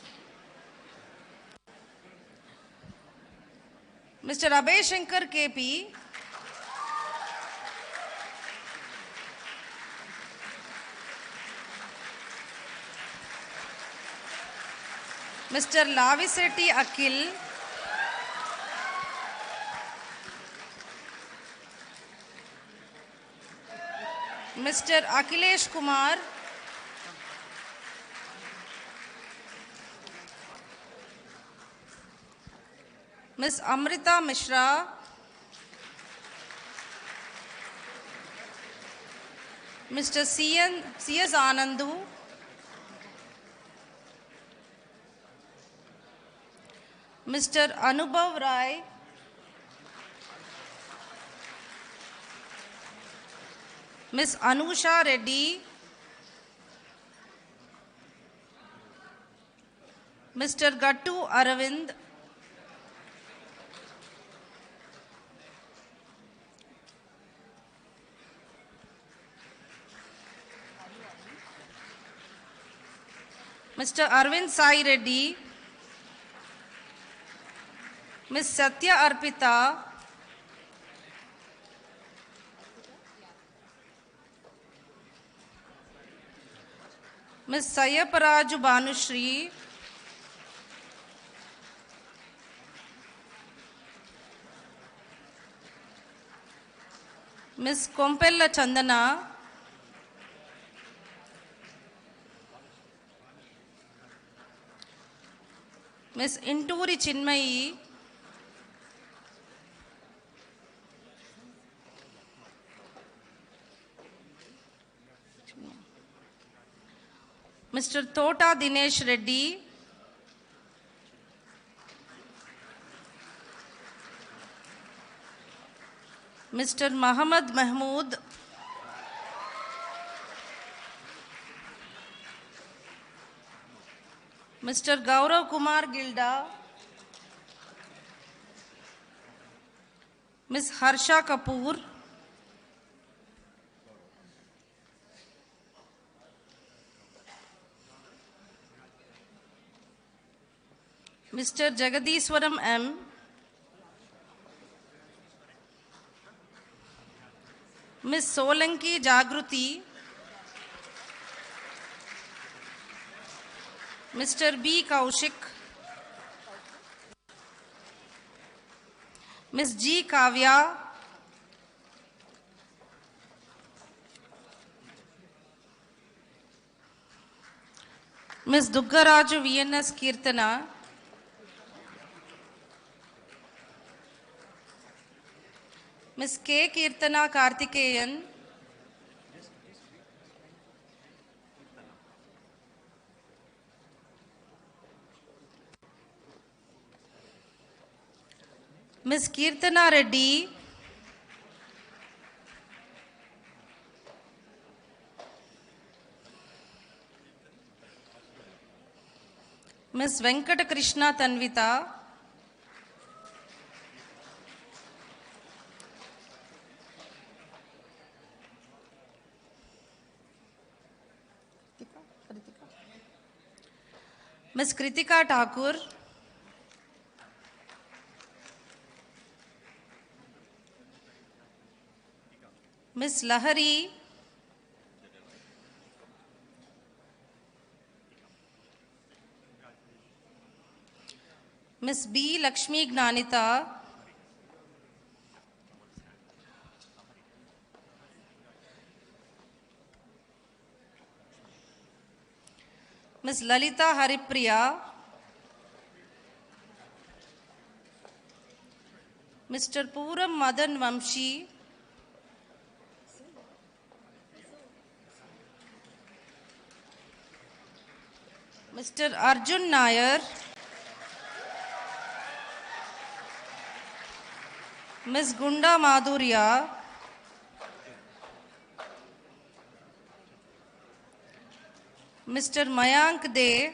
Mr. Abhay Shankar KP, Mr. Lavisetti Akhil, Mr. Akhilesh Kumar, Ms. Amrita Mishra, Mr. C.S. Anandu, Mr. Anubhav Rai, Ms. Anusha Reddy, Mr. Gattu Aravind, Mr. Arvind Sai Reddy, Ms. Satya Arpita, Ms. Sayaparaju Bhanushri, Ms. Kompella Chandana, Ms. Inturi Chinmayi, Mr. Tota Dinesh Reddy, Mr. Muhammad Mahmood, Mr. Gaurav Kumar Gilda, Ms. Harsha Kapoor, Mr. Jagadiswaram M, Ms. Solanki Jagruti, Mr. B. Kaushik, Ms. G. Kavya, Ms. Duggaraju VNS Kirtana, Ms. K. Kirtana Karthikeyan, Ms. Kirtana Reddy, Ms. Venkata Krishna Tanvita, Ms. Kritika Thakur, Ms. Lahari, Ms. B. Lakshmi Gnanita, Ms. Lalita Haripriya, Mr. Puram Madan Vamshi, Mr. Arjun Nair, Ms. Gunda Madhurya, Mr. Mayank De,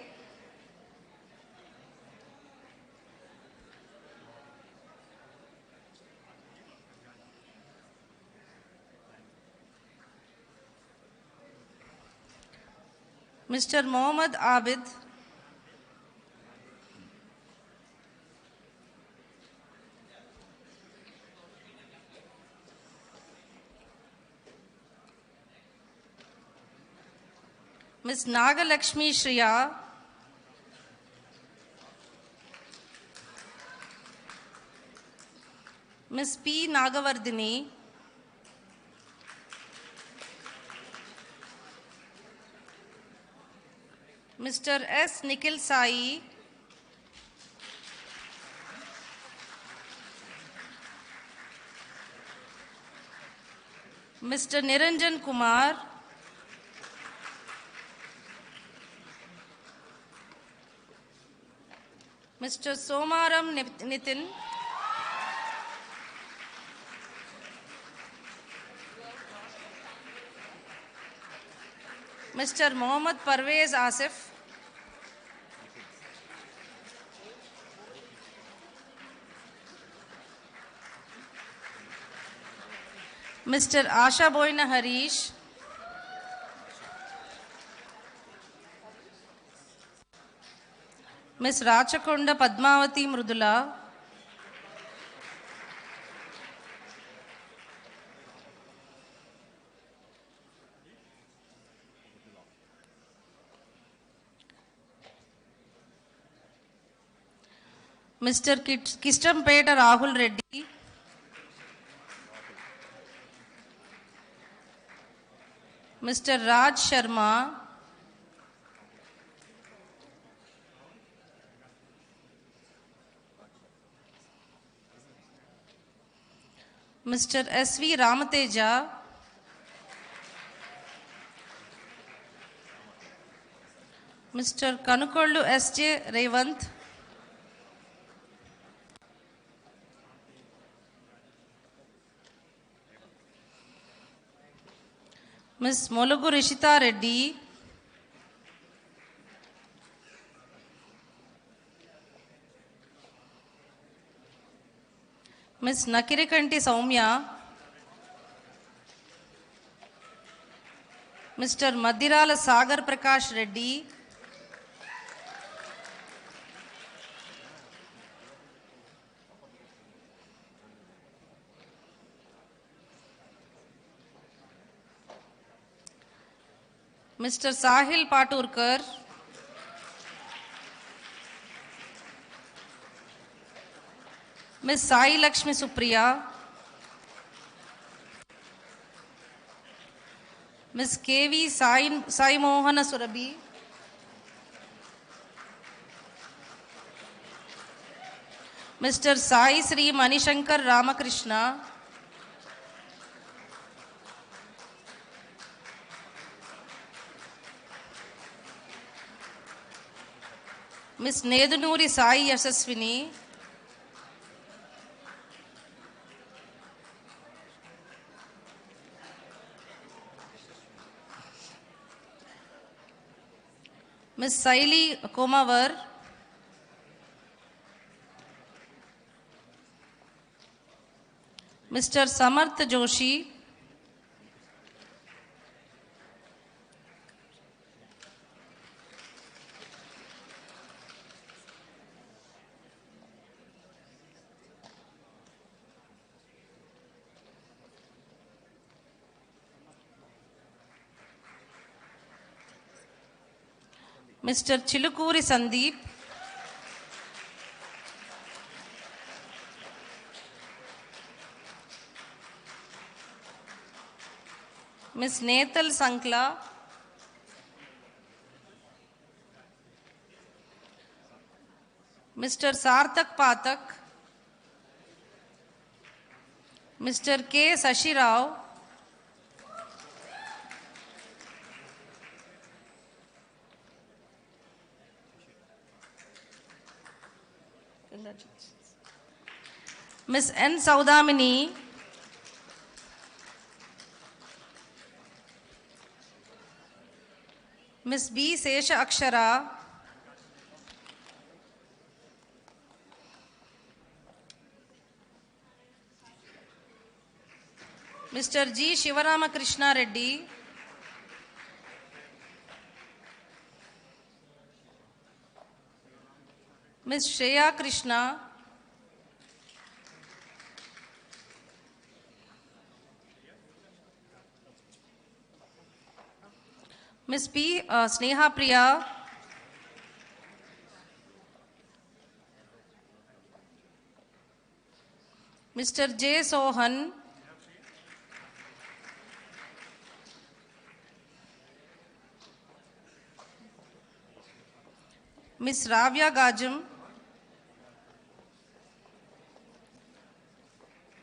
Mr. Mohammad Abid, Ms. Nagalakshmi Shriya, Ms. P. Nagavardhini, Mr. S. Nikhil Sai, Mr. Niranjan Kumar, Mr. Somaram Nitin, Mr. Mohammad Parvez Asif, Mr. Asha Boyna Harish, Ms. Rachakonda Padmavati Mrudula, Mr. Kistampeta Rahul Reddy, Mr. Raj Sharma, Mr. S.V. Ramateja, Mr. Kanukollu S.J. Revant, Ms. Molugu Rishita Reddy, Ms. Nakirikanti Soumya, Mr. Madirala Sagar Prakash Reddy, Mr. Sahil Paturkar, Ms. Sai Lakshmi Supriya, Ms. K.V. Sai Mohana Surabhi, Mr. Sai Sri Manishankar Ramakrishna, Ms. Nedunuri Sai Yashaswini, Ms. Saili Komavar, Mr. Samarth Joshi, Mr. Chilukuri Sandeep, Ms. Netal Sankla, Mr. Sarthak Pathak, Mr. K. Sashirao, Ms. N. Saudamini, Ms. B. Sesha Akshara, Mr. G. Shivarama Krishna Reddy, Ms. Shreya Krishna, Ms. P. Sneha Priya, Mr. J. Sohan, Ms. Ravya Gajam,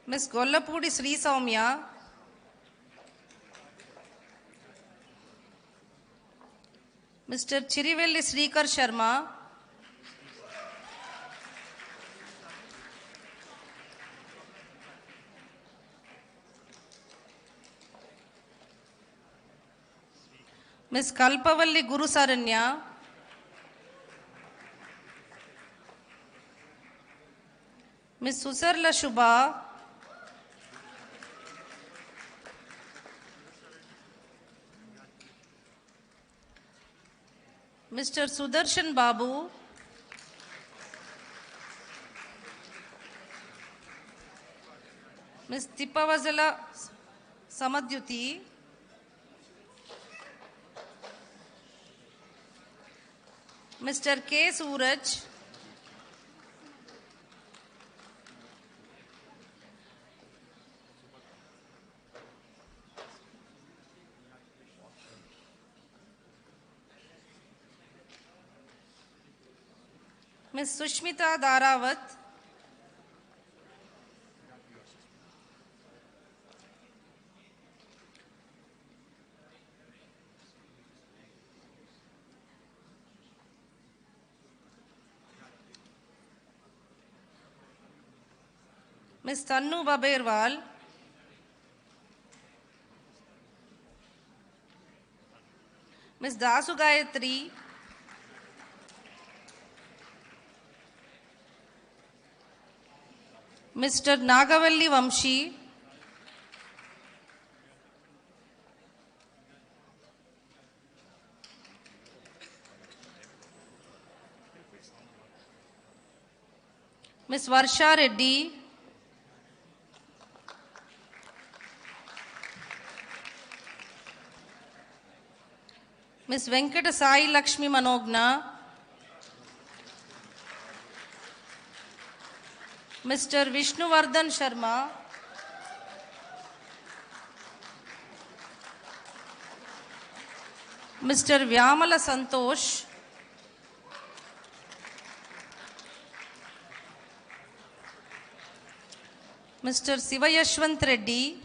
Ms. Gollapudi Sri Soumya, Mr. Chirivelli Srikar Sharma, Ms. Kalpavalli Guru Saranya, Ms. Susarla Shubha, Mr. Sudarshan Babu, Ms. Tippavazala Samadyuti, Mr. K. Suraj, Ms. Sushmita Darawat, Ms. Tannu Baberwal, Ms. Dasu Gayatri, Mr. Nagavalli Vamshi, Ms. Varsha Reddy, Ms. Venkata Sai Lakshmi Manogna, Mr. Vishnuvardhan Sharma, Mr. Vyamala Santosh, Mr. Sivayashwant Reddy,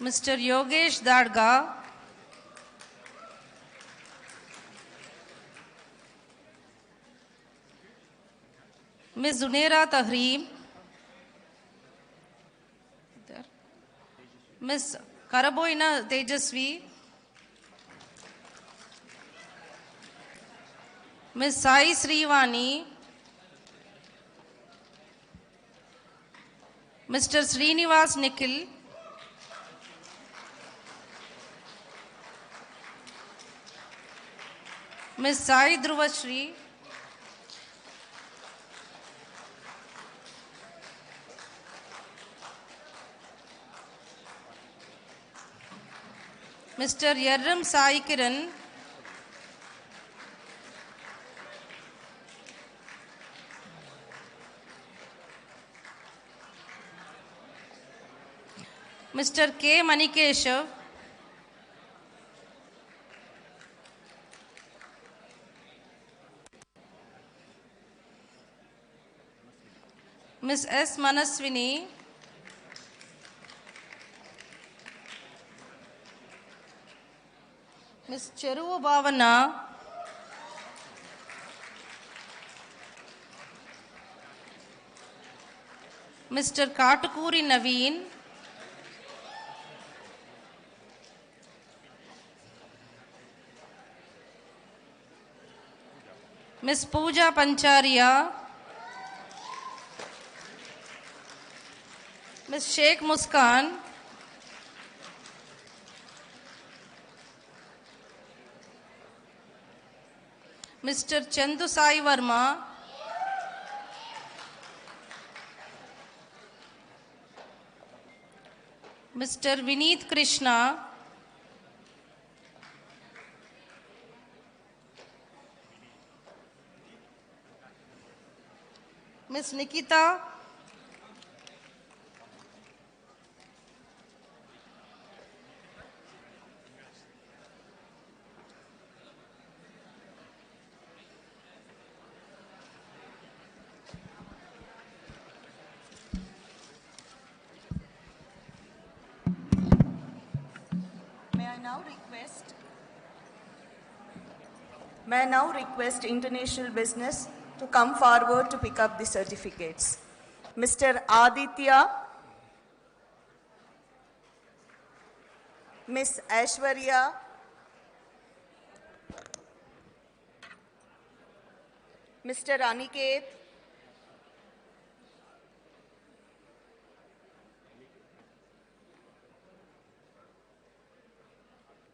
Mr. Yogesh Dadga, Ms. Zunaira Tahreem, Ms. Karaboina Tejasvi, Ms. Sai Srivani, Mr. Srinivas Nikhil, Ms. Sai Dhruvashri, Mr. Yerram Sai Kiran, Mr. K. Manikeshav, Ms. S. Manaswini, Ms. Cheruvu Bhavana, Mr. Katukuri Naveen, Ms. Pooja Pancharia, Ms. Sheikh Muskan, Mr. Chandu Sai Verma, Mr. Vineet Krishna, Ms. Nikita, May I now request International Business to come forward to pick up the certificates. Mr. Aditya, Ms. Aishwarya, Mr. Aniket,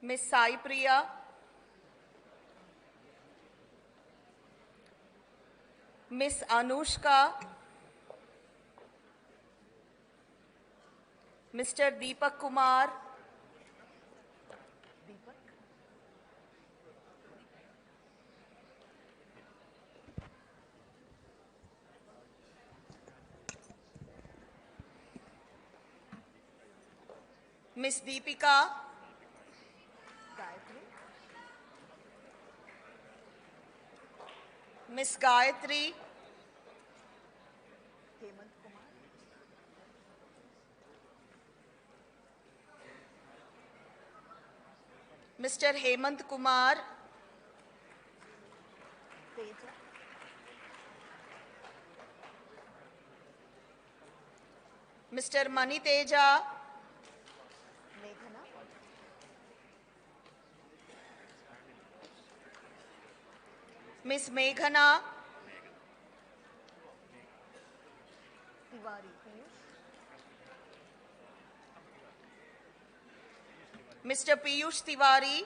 Ms. Sai Priya, Ms. Anushka, Mr. Deepak Kumar, Ms. Deepika, Ms. Gayatri, Mr. Hemant Kumar, Mr. Mani Teja, Ms. Meghana, Mr. Piyush Tiwari,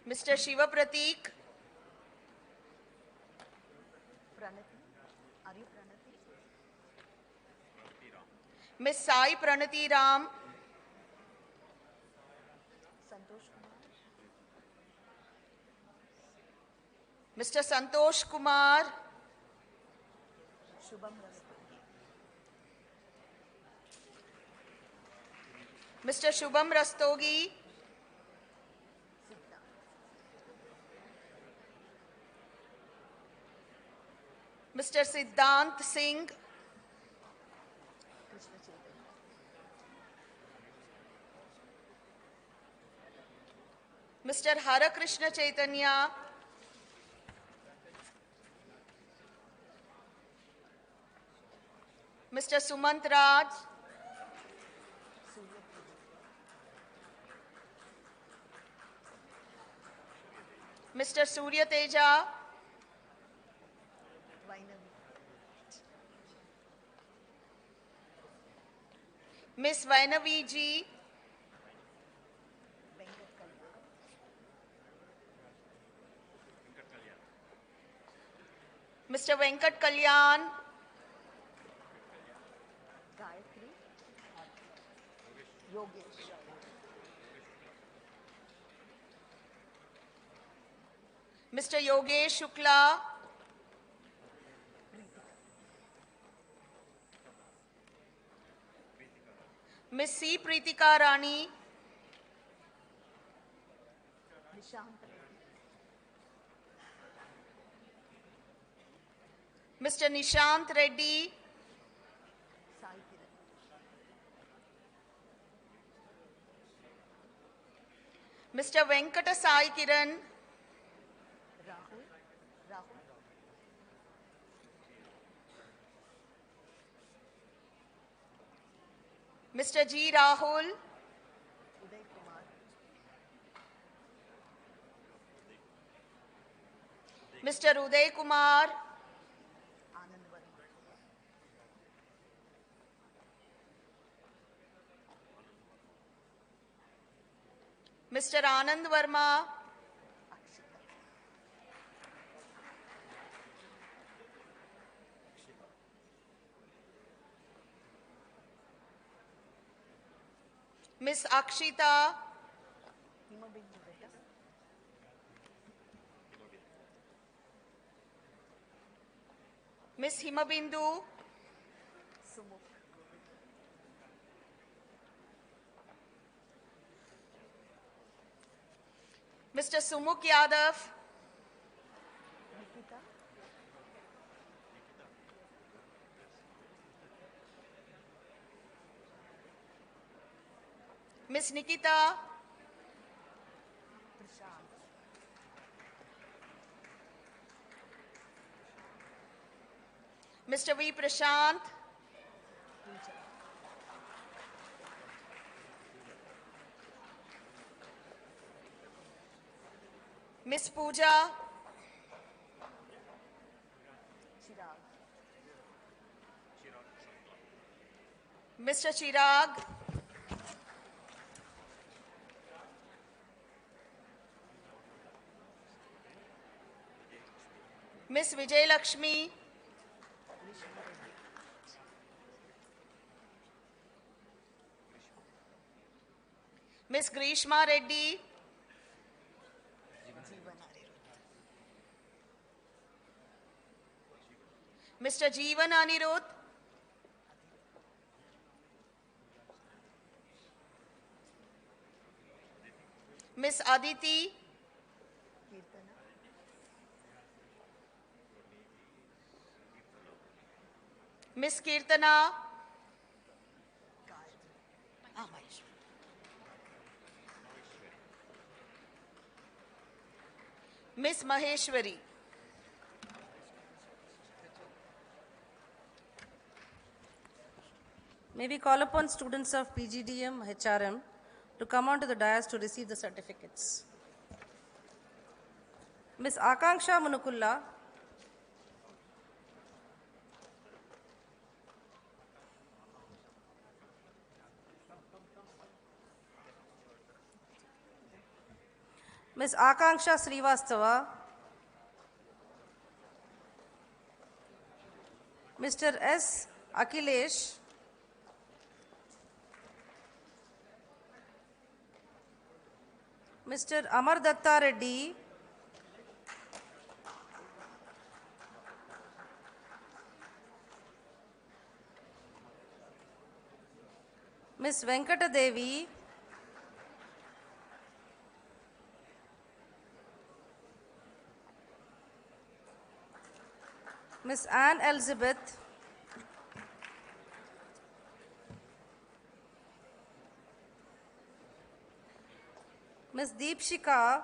Mr. Shiva Pratik, Ms. Sai Pranati Ram, Mr. Santosh Kumar, Mr. Shubham Rastogi, Mr. Siddhant Singh, Mr. Hara Krishna Chaitanya, Mr. Sumant Raj, Mr. Surya Teja, Miss Vainavi Ji, Mr. Venkat Kalyan, Mr. Yogesh Shukla, Miss C. Preetika Rani, Mr. Nishant Reddy, Mr. Venkata Sai Kiran, Mr. G. Rahul, Mr. Uday Kumar, Mr. Anand Verma, Miss Akshita, Miss Himabindu, Mr. Sumukh Yadav, Miss Nikita, Mr. V. Prashant, Miss Pooja, Mr. Chirag, Miss Vijay Lakshmi, Miss Grishma Reddy, Mr. Jeevan Anirudh, Miss Aditi, Miss Kirtana, Miss Maheshwari. May we call upon students of PGDM, HRM to come onto the dais to receive the certificates. Miss Akanksha Munukulla, Miss Akanksha Srivastava, Mr. S. Akhilesh, Mr. Amar Datta Reddy, Miss Venkata Devi, Miss Anne Elizabeth, Miss Deepshika,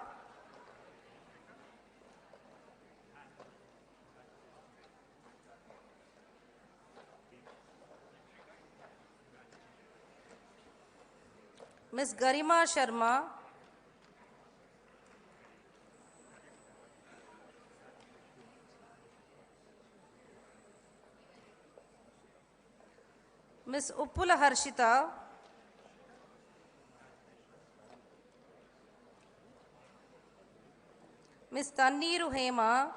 Miss Garima Sharma, Miss Uppula Harshita, Miss Tanneeru Hema,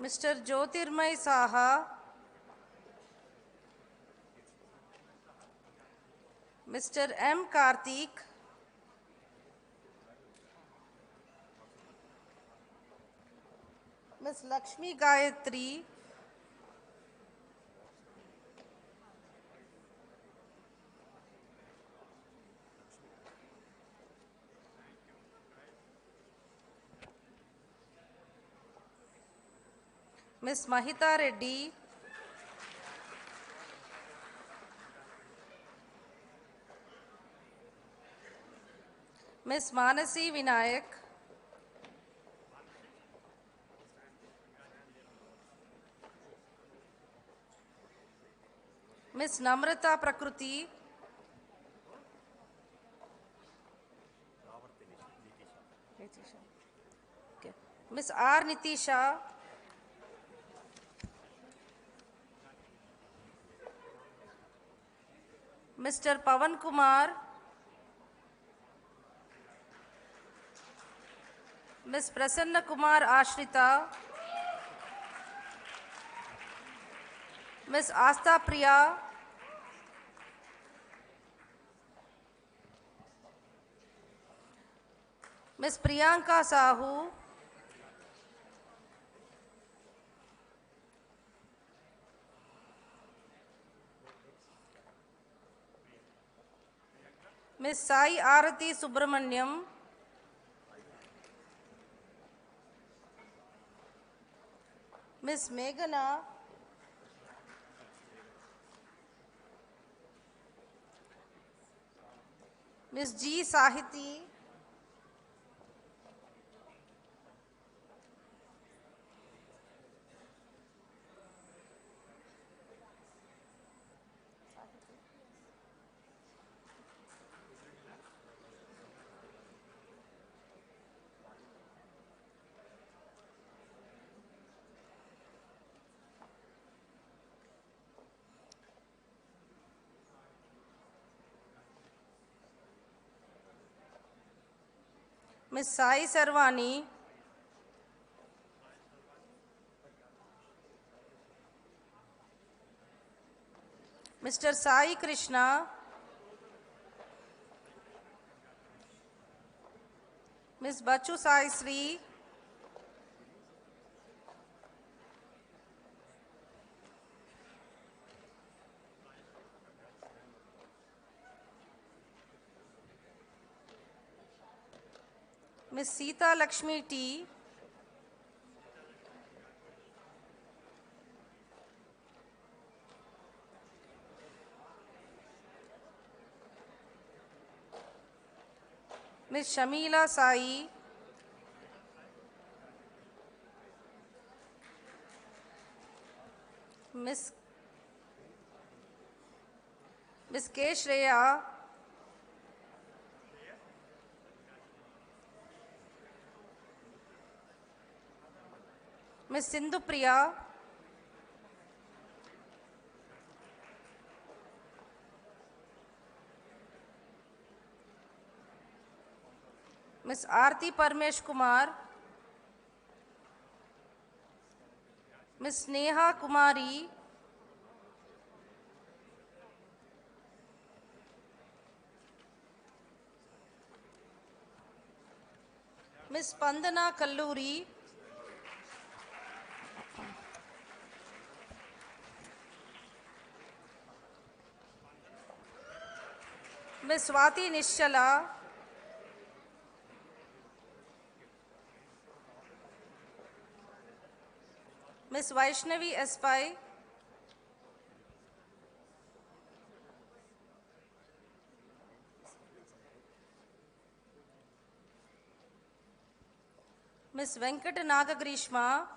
Mr. Jyotirmay Saha, Mr. M. Karthik, Miss Lakshmi Gayatri, Miss Mahita Reddy, Miss Manasi Vinayak, Miss Namrata Prakruti, okay. Miss R. Nitisha, Mr. Pavan Kumar, Miss Prasanna Kumar Ashrita, Miss Asta Priya, Miss Priyanka Sahu, Miss Sai Arati Subramanyam, Miss Meghana, Miss G. Sahiti, Miss Sai Sarvani, Mr. Sai Krishna, Miss Bachu Sai Sri, Miss Sita Lakshmi T, Miss Shamila Sai, Miss K. Shreya, Miss Sindhu Priya, Miss Aarti Parmesh Kumar, Miss Neha Kumari, Miss Pandana Kalluri, Miss Swati Nishala, Ms. Vaishnavi S. Pai, Ms. Venkata Nagagrishma,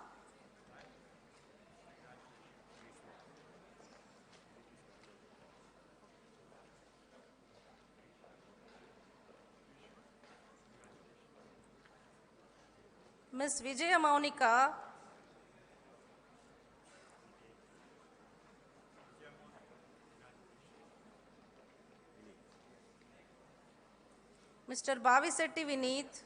Ms. Vijaya Maunika, Mr. Bhavisetti Vineet,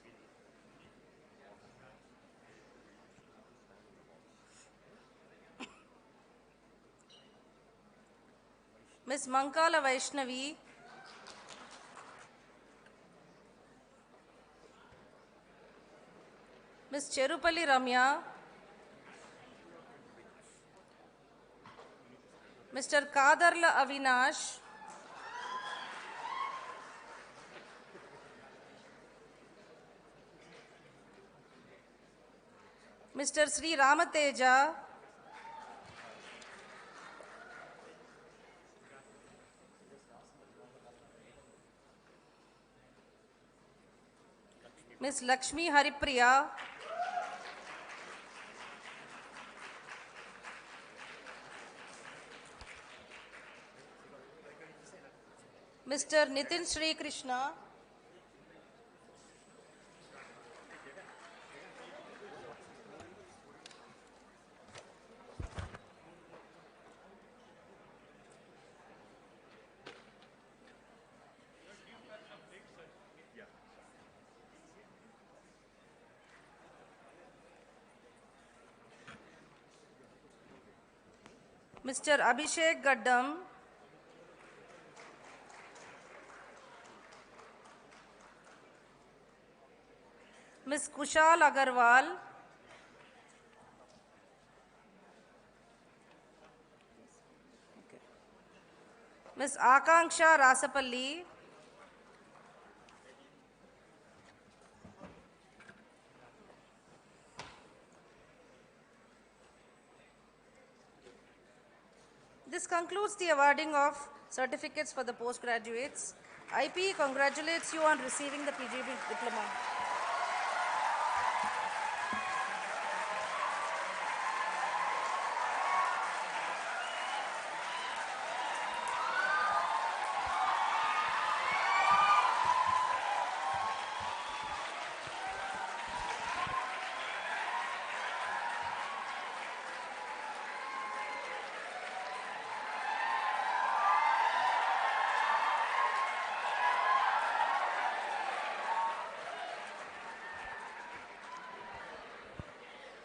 Ms. Mankala Vaishnavi, Ms. Cherupalli Ramya, Mr. Kadarla Avinash, Mr. Sri Ramateja, Ms. Lakshmi Haripriya, Mr. Nitin Sri Krishna, Mr. Abhishek Gaddam, Ms. Kushal Agarwal, Ms. Akanksha Rasapalli, this concludes the awarding of certificates for the postgraduates. IPE congratulates you on receiving the PGDM diploma.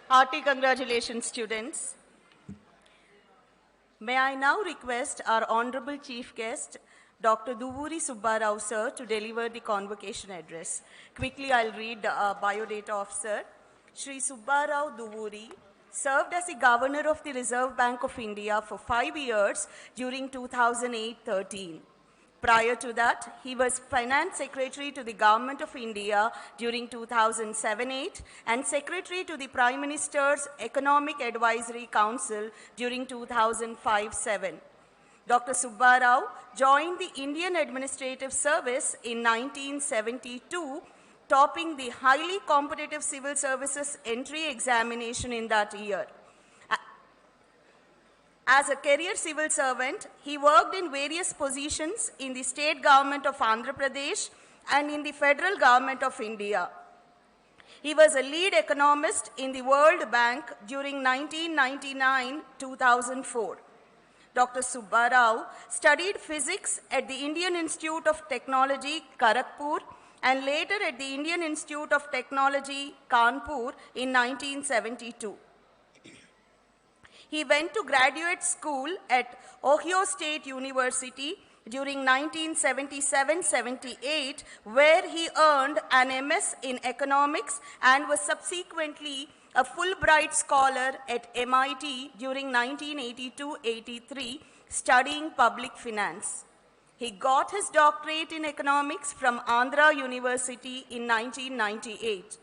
Hearty congratulations, students. May I now request our Honorable Chief Guest, Dr. Duvuri Subbarao, sir, to deliver the convocation address. Quickly, I'll read the biodata of sir. Shri Subbarao Duvuri served as the Governor of the Reserve Bank of India for 5 years during 2008-13. Prior to that, he was Finance Secretary to the Government of India during 2007-8 and Secretary to the Prime Minister's Economic Advisory Council during 2005-7. Dr. Subbarao joined the Indian Administrative Service in 1972, topping the highly competitive civil services entry examination in that year. As a career civil servant, he worked in various positions in the state government of Andhra Pradesh and in the federal government of India. He was a lead economist in the World Bank during 1999-2004. Dr. Subbarao studied physics at the Indian Institute of Technology, Kharagpur, and later at the Indian Institute of Technology, Kanpur in 1972. He went to graduate school at Ohio State University during 1977-78, where he earned an MS in economics and was subsequently a Fulbright scholar at MIT during 1982-83, studying public finance. He got his doctorate in economics from Andhra University in 1998.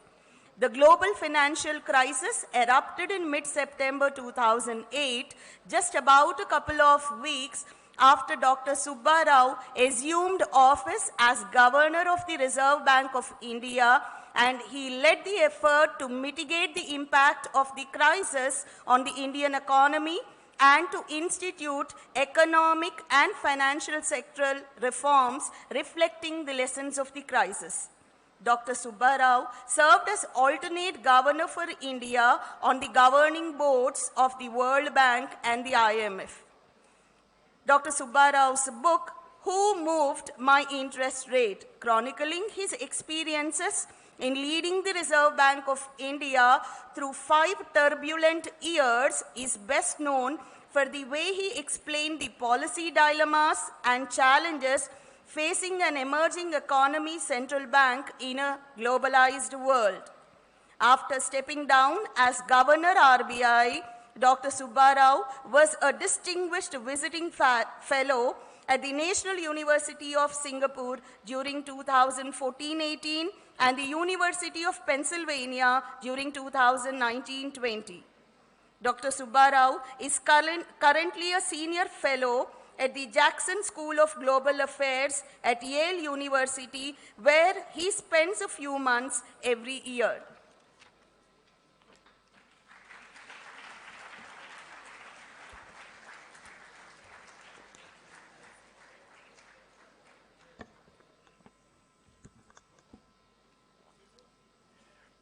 The global financial crisis erupted in mid-September 2008, just about a couple of weeks after Dr. Subba Rao assumed office as Governor of the Reserve Bank of India, and he led the effort to mitigate the impact of the crisis on the Indian economy and to institute economic and financial sectoral reforms reflecting the lessons of the crisis. Dr. Subba Rao served as alternate governor for India on the governing boards of the World Bank and the IMF. Dr. Subba Rao's book, Who Moved My Interest Rate, chronicling his experiences in leading the Reserve Bank of India through 5 turbulent years, is best known for the way he explained the policy dilemmas and challenges facing an emerging economy central bank in a globalized world. After stepping down as Governor RBI, Dr. Subba Rao was a distinguished visiting fellow at the National University of Singapore during 2014-18 and the University of Pennsylvania during 2019-20. Dr. Subba Rao is currently a senior fellow at the Jackson School of Global Affairs at Yale University, where he spends a few months every year.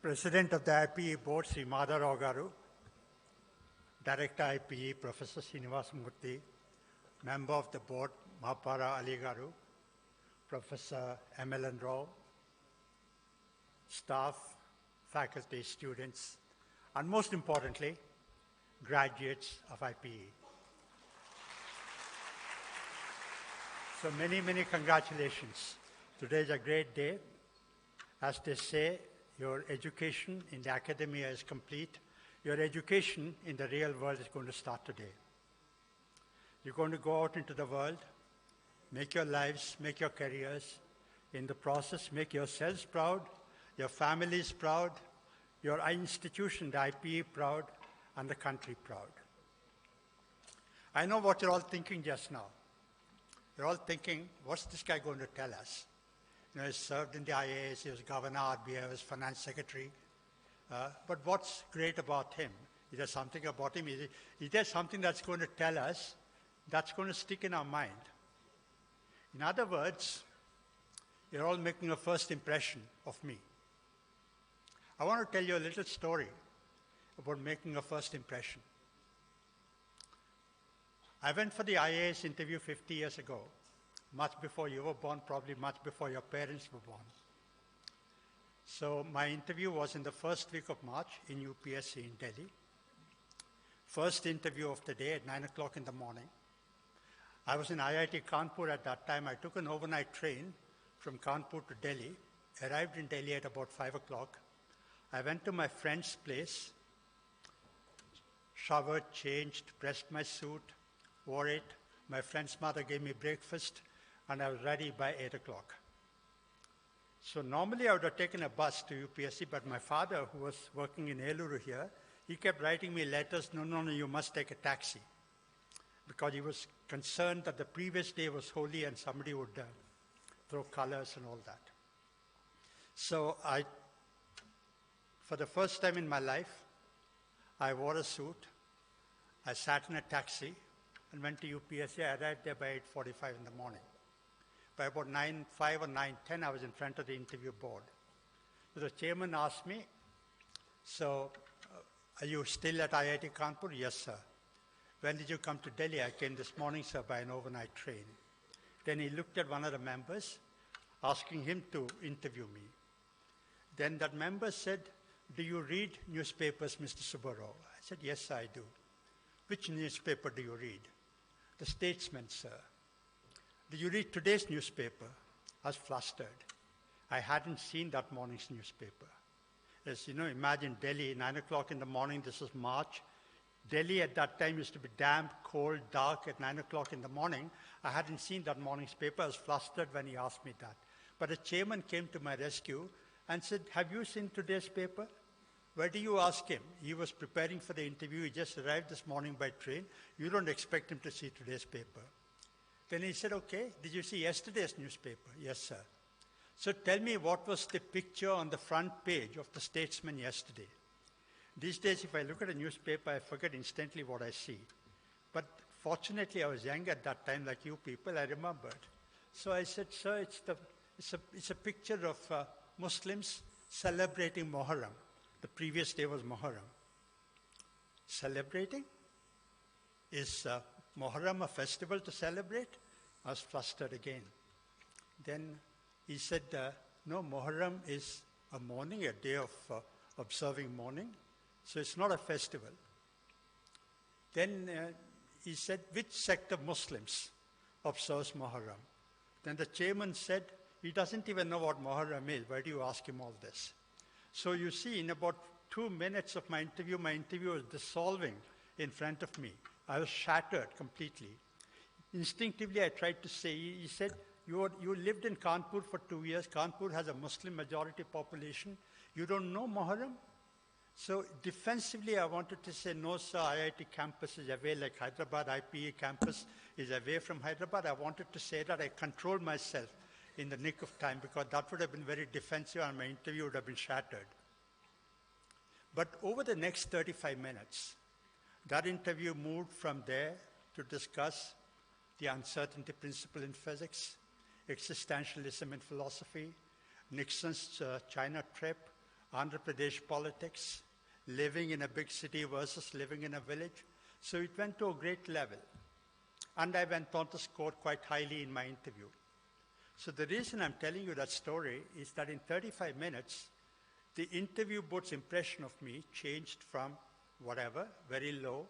President of the IPE Board, Sri Madhav Garu, Director IPE, Professor Srinivas Murthy, Member of the Board, Mahapara Ali Garu, Professor M.L.N. Rao, staff, faculty, students, and most importantly, graduates of IPE. So many, many congratulations. Today is a great day. As they say, your education in the academia is complete. Your education in the real world is going to start today. You're going to go out into the world, make your lives, make your careers. In the process, make yourselves proud, your families proud, your institution, the IPE, proud, and the country proud. I know what you're all thinking just now. You're all thinking, what's this guy going to tell us? You know, he served in the IAS, he was governor, RBI, he was finance secretary. But what's great about him? Is there something about him? Is there something that's going to tell us that's going to stick in our mind? In other words, you're all making a first impression of me. I want to tell you a little story about making a first impression. I went for the IAS interview 50 years ago, much before you were born, probably much before your parents were born. So my interview was in the first week of March in UPSC in Delhi. First interview of the day at 9 o'clock in the morning. I was in IIT Kanpur at that time. I took an overnight train from Kanpur to Delhi, arrived in Delhi at about 5 o'clock. I went to my friend's place, showered, changed, pressed my suit, wore it. My friend's mother gave me breakfast, and I was ready by 8 o'clock. So normally I would have taken a bus to UPSC, but my father, who was working in Eluru here, he kept writing me letters, no, you must take a taxi. Because he was concerned that the previous day was holy and somebody would throw colors and all that. So for the first time in my life, I wore a suit, I sat in a taxi, and went to UPSC. I arrived there by 8:45 in the morning. By about 9:05 or 9:10, I was in front of the interview board. So the chairman asked me, so are you still at IIT Kanpur? Yes, sir. When did you come to Delhi? I came this morning, sir, by an overnight train. Then he looked at one of the members, asking him to interview me. Then that member said, do you read newspapers, Mr. Subba Rao? I said, yes, sir, I do. Which newspaper do you read? The Statesman, sir. Do you read today's newspaper? I was flustered. I hadn't seen that morning's newspaper. As you know, imagine Delhi, 9 o'clock in the morning, this was March. Delhi at that time used to be damp, cold, dark at 9 o'clock in the morning. I hadn't seen that morning's paper. I was flustered when he asked me that. But the chairman came to my rescue and said, have you seen today's paper? Where do you ask him? He was preparing for the interview. He just arrived this morning by train. You don't expect him to see today's paper. Then he said, okay, did you see yesterday's newspaper? Yes, sir. So tell me, what was the picture on the front page of the Statesman yesterday? These days, if I look at a newspaper, I forget instantly what I see. But fortunately, I was young at that time, like you people, I remembered. So I said, sir, it's a picture of Muslims celebrating Muharram. The previous day was Muharram. Celebrating? Is Muharram a festival to celebrate? I was flustered again. Then he said, no, Muharram is a mourning, a day of observing mourning. So it's not a festival. Then he said, which sect of Muslims observes Muharram? Then the chairman said, he doesn't even know what Muharram is. Why do you ask him all this? So you see, in about 2 minutes of my interview was dissolving in front of me. I was shattered completely. Instinctively, I tried to say, he said, you lived in Kanpur for 2 years. Kanpur has a Muslim majority population. You don't know Muharram? So defensively, I wanted to say, no, sir, IIT campus is away, like Hyderabad IPE campus is away from Hyderabad. I wanted to say that. I controlled myself in the nick of time, because that would have been very defensive and my interview would have been shattered. But over the next 35 minutes, that interview moved from there to discuss the uncertainty principle in physics, existentialism in philosophy, Nixon's China trip, Andhra Pradesh politics, living in a big city versus living in a village. So it went to a great level. And I went on to score quite highly in my interview. So the reason I'm telling you that story is that in 35 minutes, the interview board's impression of me changed from whatever, very low,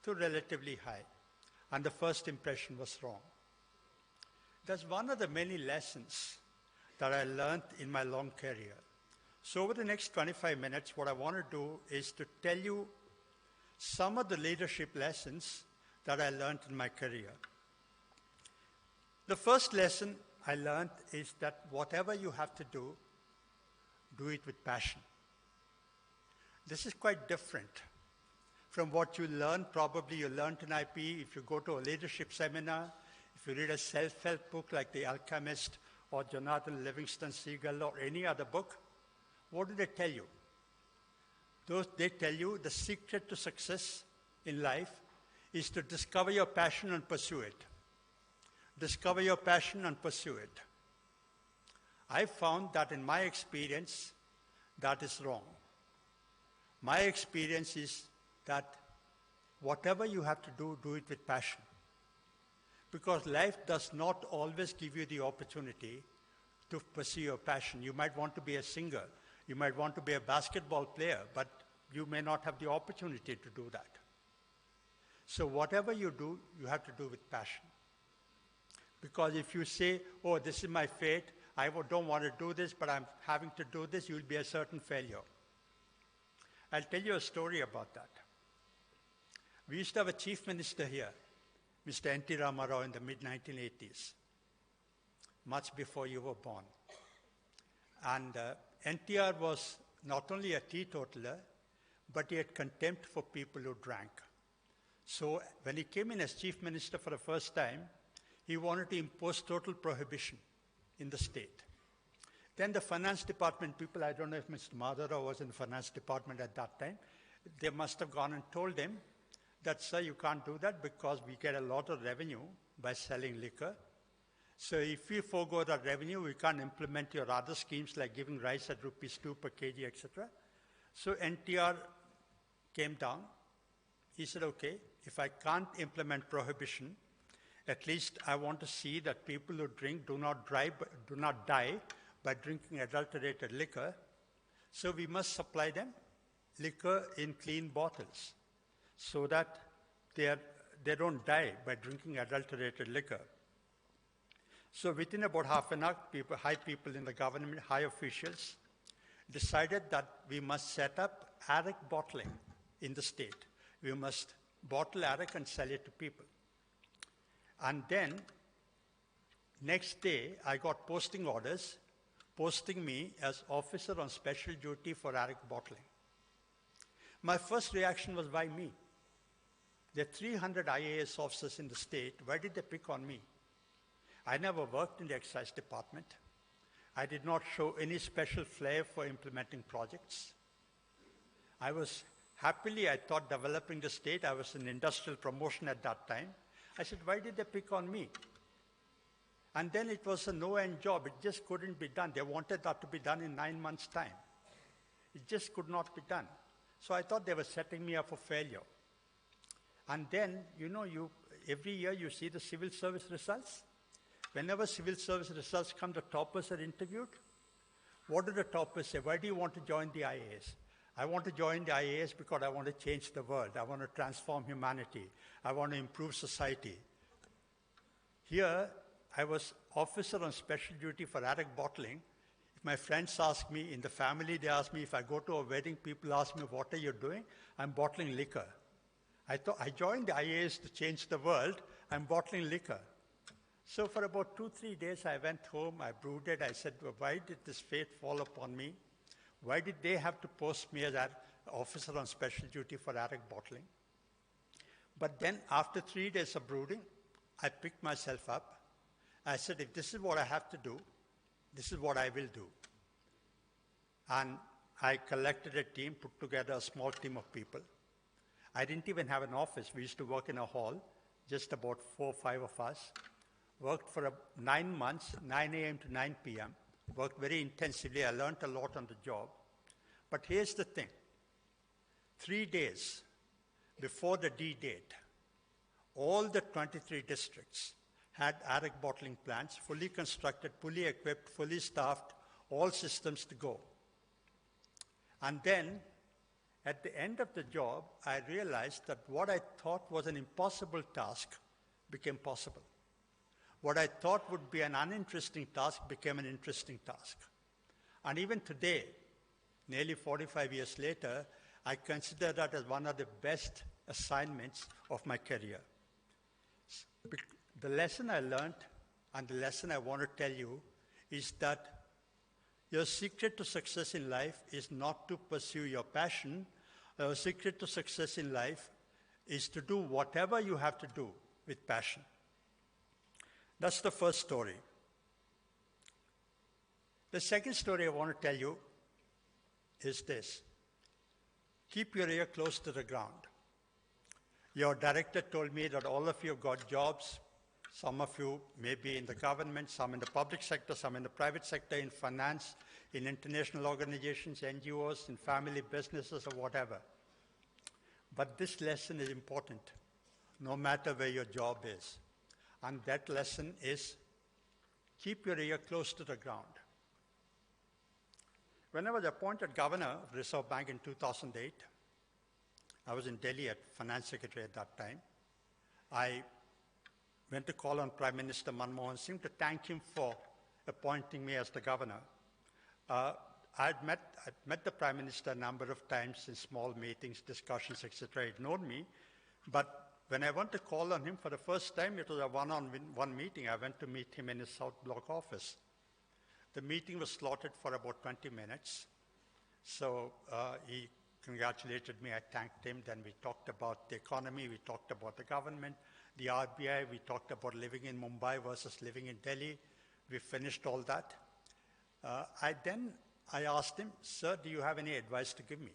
to relatively high. And the first impression was wrong. That's one of the many lessons that I learned in my long career. So over the next 25 minutes, what I want to do is to tell you some of the leadership lessons that I learned in my career. The first lesson I learned is that whatever you have to do it with passion. This is quite different from what you learn. Probably you learned in IPE if you go to a leadership seminar, if you read a self-help book like The Alchemist or Jonathan Livingston Seagull or any other book. What do they tell you? They tell you the secret to success in life is to discover your passion and pursue it. Discover your passion and pursue it. I found that in my experience, that is wrong. My experience is that whatever you have to do it with passion. Because life does not always give you the opportunity to pursue your passion. You might want to be a singer. You might want to be a basketball player, but you may not have the opportunity to do that. So whatever you do, you have to do with passion. Because if you say, oh, this is my fate, I don't want to do this, but I'm having to do this, you'll be a certain failure. I'll tell you a story about that. We used to have a chief minister here, Mr. N.T. Rama Rao, in the mid-1980s, much before you were born. And NTR was not only a teetotaler, but he had contempt for people who drank. So when he came in as chief minister for the first time, he wanted to impose total prohibition in the state. Then the finance department people, I don't know if Mr. Madhara was in the finance department at that time, they must have gone and told him that, sir, you can't do that because we get a lot of revenue by selling liquor. So if we forego that revenue, we can't implement your other schemes like giving rice at rupees 2 per kg, etc. So NTR came down. He said, okay, if I can't implement prohibition, at least I want to see that people who drink do not die by drinking adulterated liquor. So we must supply them liquor in clean bottles so that they don't die by drinking adulterated liquor. So within about half an hour, high people in the government, high officials, decided that we must set up arrack bottling in the state. We must bottle arrack and sell it to people. And then, next day, I got posting orders, posting me as officer on special duty for arrack bottling. My first reaction was, why me? There are 300 IAS officers in the state. Why did they pick on me? I never worked in the excise department. I did not show any special flair for implementing projects. I was happily, I thought, developing the state. I was in industrial promotion at that time. I said, why did they pick on me? And then it was a no-end job. It just couldn't be done. They wanted that to be done in 9 months' time. It just could not be done. So I thought they were setting me up for failure. And then, every year you see the civil service results. Whenever civil service results come, the toppers are interviewed. What do the toppers say? Why do you want to join the IAS? I want to join the IAS because I want to change the world. I want to transform humanity. I want to improve society. Here, I was officer on special duty for addict bottling. If my friends ask me, in the family, they ask me, if I go to a wedding, people ask me, what are you doing? I'm bottling liquor. I joined the IAS to change the world. I'm bottling liquor. So for about 2-3 days, I went home, I brooded, I said, well, why did this fate fall upon me? Why did they have to post me as an officer on special duty for addict bottling? But then after 3 days of brooding, I picked myself up. I said, if this is what I have to do, this is what I will do. And I collected a team, put together a small team of people. I didn't even have an office. We used to work in a hall, just about 4 or 5 of us. Worked for 9 months, 9 a.m. to 9 p.m. Worked very intensively. I learned a lot on the job. But here's the thing. 3 days before the D-date, all the 23 districts had addict bottling plants, fully constructed, fully equipped, fully staffed, all systems to go. And then, at the end of the job, I realized that what I thought was an impossible task became possible. What I thought would be an uninteresting task became an interesting task. And even today, nearly 45 years later, I consider that as one of the best assignments of my career. The lesson I learned and the lesson I want to tell you is that your secret to success in life is not to pursue your passion. Your secret to success in life is to do whatever you have to do with passion. That's the first story. The second story I want to tell you is this. Keep your ear close to the ground. Your director told me that all of you got jobs. Some of you may be in the government, some in the public sector, some in the private sector, in finance, in international organizations, NGOs, in family businesses, or whatever. But this lesson is important, no matter where your job is. And that lesson is, keep your ear close to the ground. When I was appointed governor of Reserve Bank in 2008, I was in Delhi as finance secretary at that time. I went to call on Prime Minister Manmohan Singh to thank him for appointing me as the governor. I'd met the Prime Minister a number of times in small meetings, discussions, etc. He'd known me, but when I went to call on him for the first time, it was a one-on-one meeting. I went to meet him in his South Block office. The meeting was slotted for about 20 minutes. So he congratulated me, I thanked him, then we talked about the economy, we talked about the government, the RBI, we talked about living in Mumbai versus living in Delhi. We finished all that. I asked him, sir, do you have any advice to give me?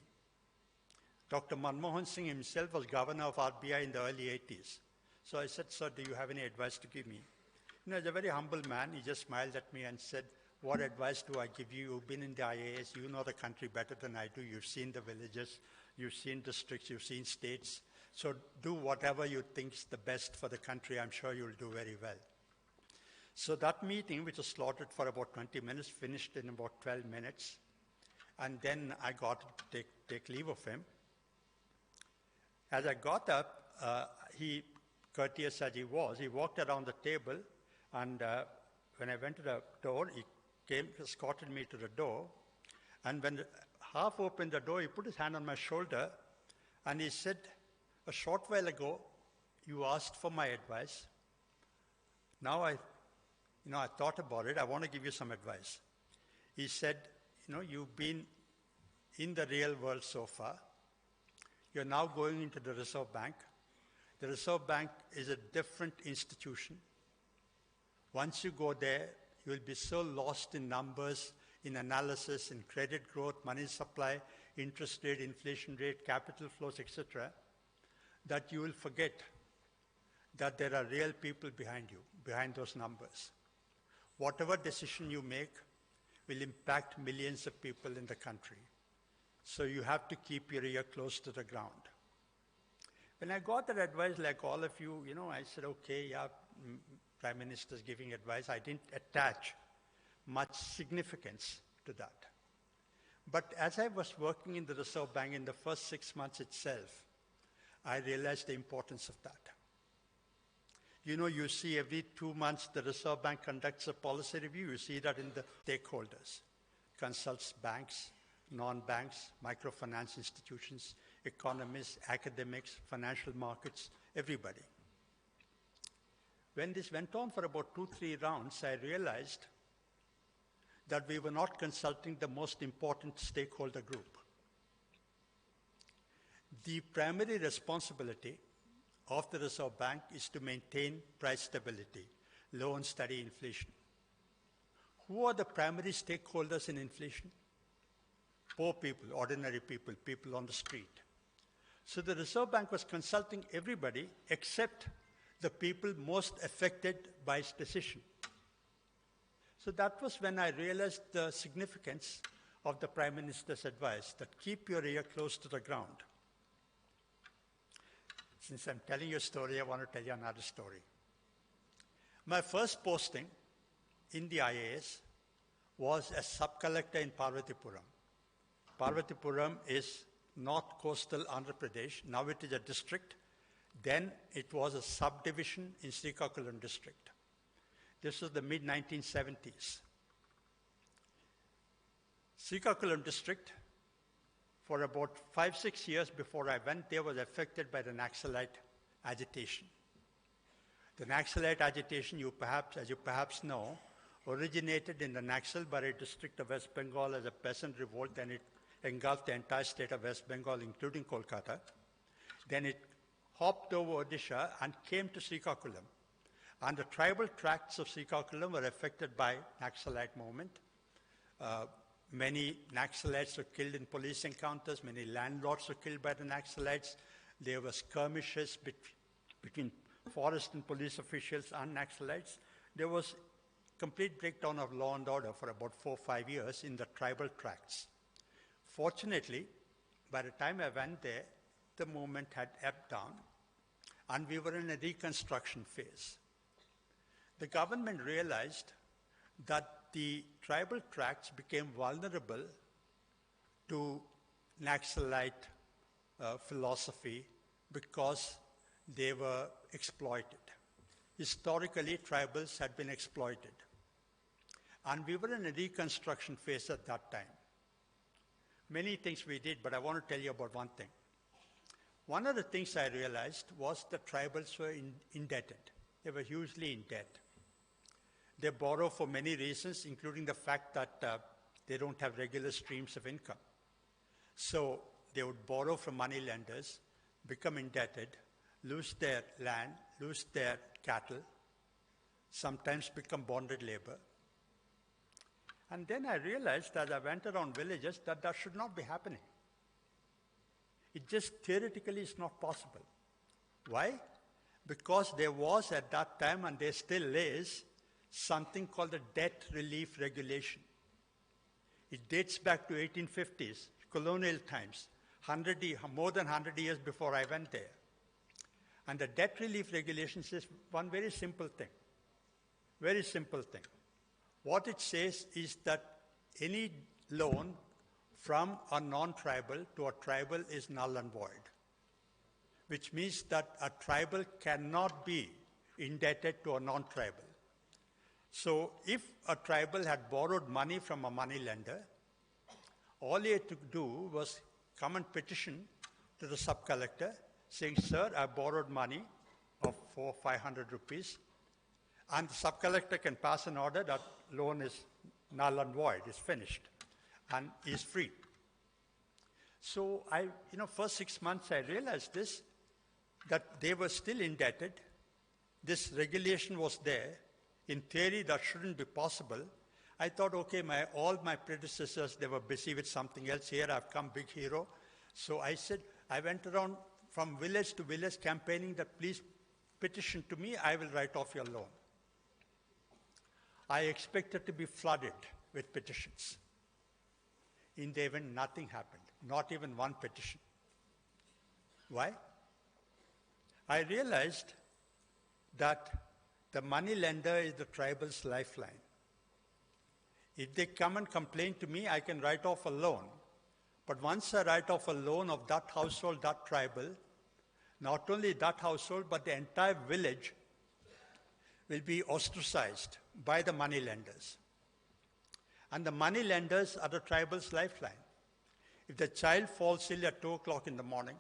Dr. Manmohan Singh himself was governor of RBI in the early 80s. So I said, sir, do you have any advice to give me? He's a very humble man. He just smiled at me and said, what advice do I give you? You've been in the IAS. You know the country better than I do. You've seen the villages. You've seen districts. You've seen states. So do whatever you think is the best for the country. I'm sure you'll do very well. So that meeting, which was slotted for about 20 minutes, finished in about 12 minutes. And then I got to take leave of him. As I got up, he, courteous as he was, he walked around the table, and when I went to the door, he escorted me to the door, and when half opened the door, he put his hand on my shoulder, and he said, a short while ago, you asked for my advice. Now I thought about it. I want to give you some advice. He said, you've been in the real world so far. You're now going into the Reserve Bank. The Reserve Bank is a different institution. Once you go there, you will be so lost in numbers, in analysis, in credit growth, money supply, interest rate, inflation rate, capital flows, etc., that you will forget that there are real people behind you, behind those numbers. Whatever decision you make will impact millions of people in the country. So you have to keep your ear close to the ground. When I got that advice, like all of you, I said, okay, yeah, Prime Minister's giving advice. I didn't attach much significance to that. But as I was working in the Reserve Bank in the first 6 months itself, I realized the importance of that. You see every 2 months the Reserve Bank conducts a policy review. You see that in the stakeholders, consults banks, non-banks, microfinance institutions, economists, academics, financial markets, everybody. When this went on for about 2-3 rounds, I realized that we were not consulting the most important stakeholder group. The primary responsibility of the Reserve Bank is to maintain price stability, low and steady inflation. Who are the primary stakeholders in inflation? Poor people, ordinary people, people on the street. So the Reserve Bank was consulting everybody except the people most affected by its decision. So that was when I realized the significance of the Prime Minister's advice, that keep your ear close to the ground. Since I'm telling you a story, I want to tell you another story. My first posting in the IAS was as sub-collector in Parvatipuram. Parvatipuram is north coastal Andhra Pradesh. Now it is a district. Then it was a subdivision in Srikakulam district. This was the mid-1970s. Srikakulam district, for about 5-6 years before I went there, was affected by the Naxalite agitation. The Naxalite agitation, as you perhaps know, originated in the Naxalbari district of West Bengal as a peasant revolt, and it engulfed the entire state of West Bengal, including Kolkata. Then it hopped over Odisha and came to Srikakulam. And the tribal tracts of Srikakulam were affected by Naxalite movement. Many Naxalites were killed in police encounters. Many landlords were killed by the Naxalites. There were skirmishes between forest and police officials and Naxalites. There was complete breakdown of law and order for about 4 or 5 years in the tribal tracts. Fortunately, by the time I went there, the movement had ebbed down, and we were in a reconstruction phase. The government realized that the tribal tracts became vulnerable to Naxalite philosophy because they were exploited. Historically, tribals had been exploited. And we were in a reconstruction phase at that time. Many things we did, but I want to tell you about one thing. One of the things I realized was the tribals were indebted. They were hugely in debt. They borrow for many reasons, including the fact that they don't have regular streams of income. So they would borrow from money lenders, become indebted, lose their land, lose their cattle, sometimes become bonded labor. And then I realized as I went around villages that that should not be happening. It just theoretically is not possible. Why? Because there was at that time, and there still is, something called the debt relief regulation. It dates back to 1850s, colonial times, more than 100 years before I went there. And the debt relief regulation says one very simple thing. Very simple thing. What it says is that any loan from a non-tribal to a tribal is null and void, which means that a tribal cannot be indebted to a non-tribal. So if a tribal had borrowed money from a money lender, all he had to do was come and petition to the sub-collector saying, sir, I borrowed money of 400 or 500 rupees, and the sub-collector can pass an order that loan is null and void, is finished, and is free. So first 6 months I realized this, that they were still indebted. This regulation was there. In theory, that shouldn't be possible. I thought, okay, all my predecessors, they were busy with something else. Here I've come, big hero. So I went around from village to village campaigning that please petition to me, I will write off your loan. I expected to be flooded with petitions. In the event, nothing happened, not even one petition. Why? I realized that the money lender is the tribal's lifeline. If they come and complain to me, I can write off a loan. But once I write off a loan of that household, that tribal, not only that household, but the entire village will be ostracized by the money lenders. And the money lenders are the tribal's lifeline. If the child falls ill at 2 o'clock in the morning,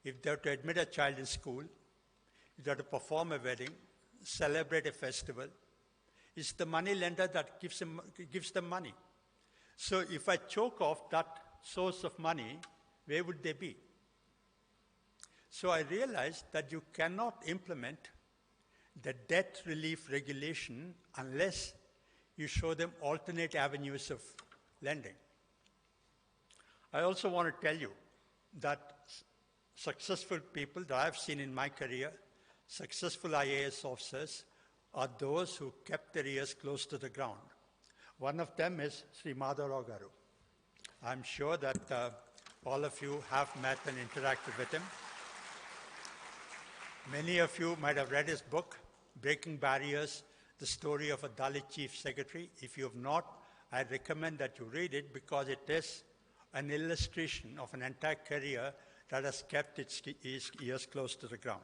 if they have to admit a child in school, if they have to perform a wedding, celebrate a festival, it's the money lender that gives them money. So if I choke off that source of money, where would they be? So I realized that you cannot implement the debt relief regulation unless you show them alternate avenues of lending. I also want to tell you that successful people that I've seen in my career, successful IAS officers, are those who kept their ears close to the ground. One of them is Sri Madhavrao Garu. I'm sure that all of you have met and interacted with him. Many of you might have read his book, Breaking Barriers, The Story of a Dalit Chief Secretary. If you have not, I recommend that you read it because it is an illustration of an entire career that has kept its ears close to the ground.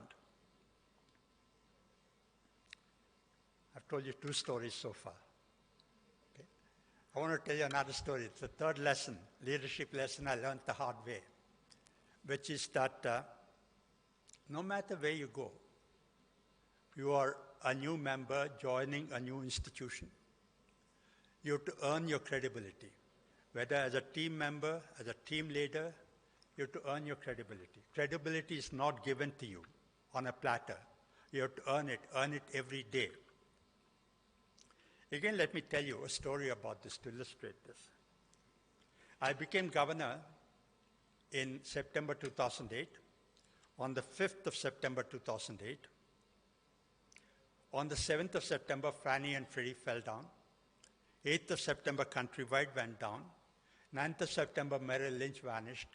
I've told you 2 stories so far. Okay. I want to tell you another story. It's the 3rd lesson, leadership lesson I learned the hard way, which is that no matter where you go, you are a new member joining a new institution. You have to earn your credibility. Whether as a team member, as a team leader, you have to earn your credibility. Credibility is not given to you on a platter. You have to earn it every day. Again, let me tell you a story about this to illustrate this. I became governor in September 2008. On the 5th of September 2008, on the 7th of September, Fannie and Freddie fell down. 8th of September, Countrywide went down. 9th of September, Merrill Lynch vanished.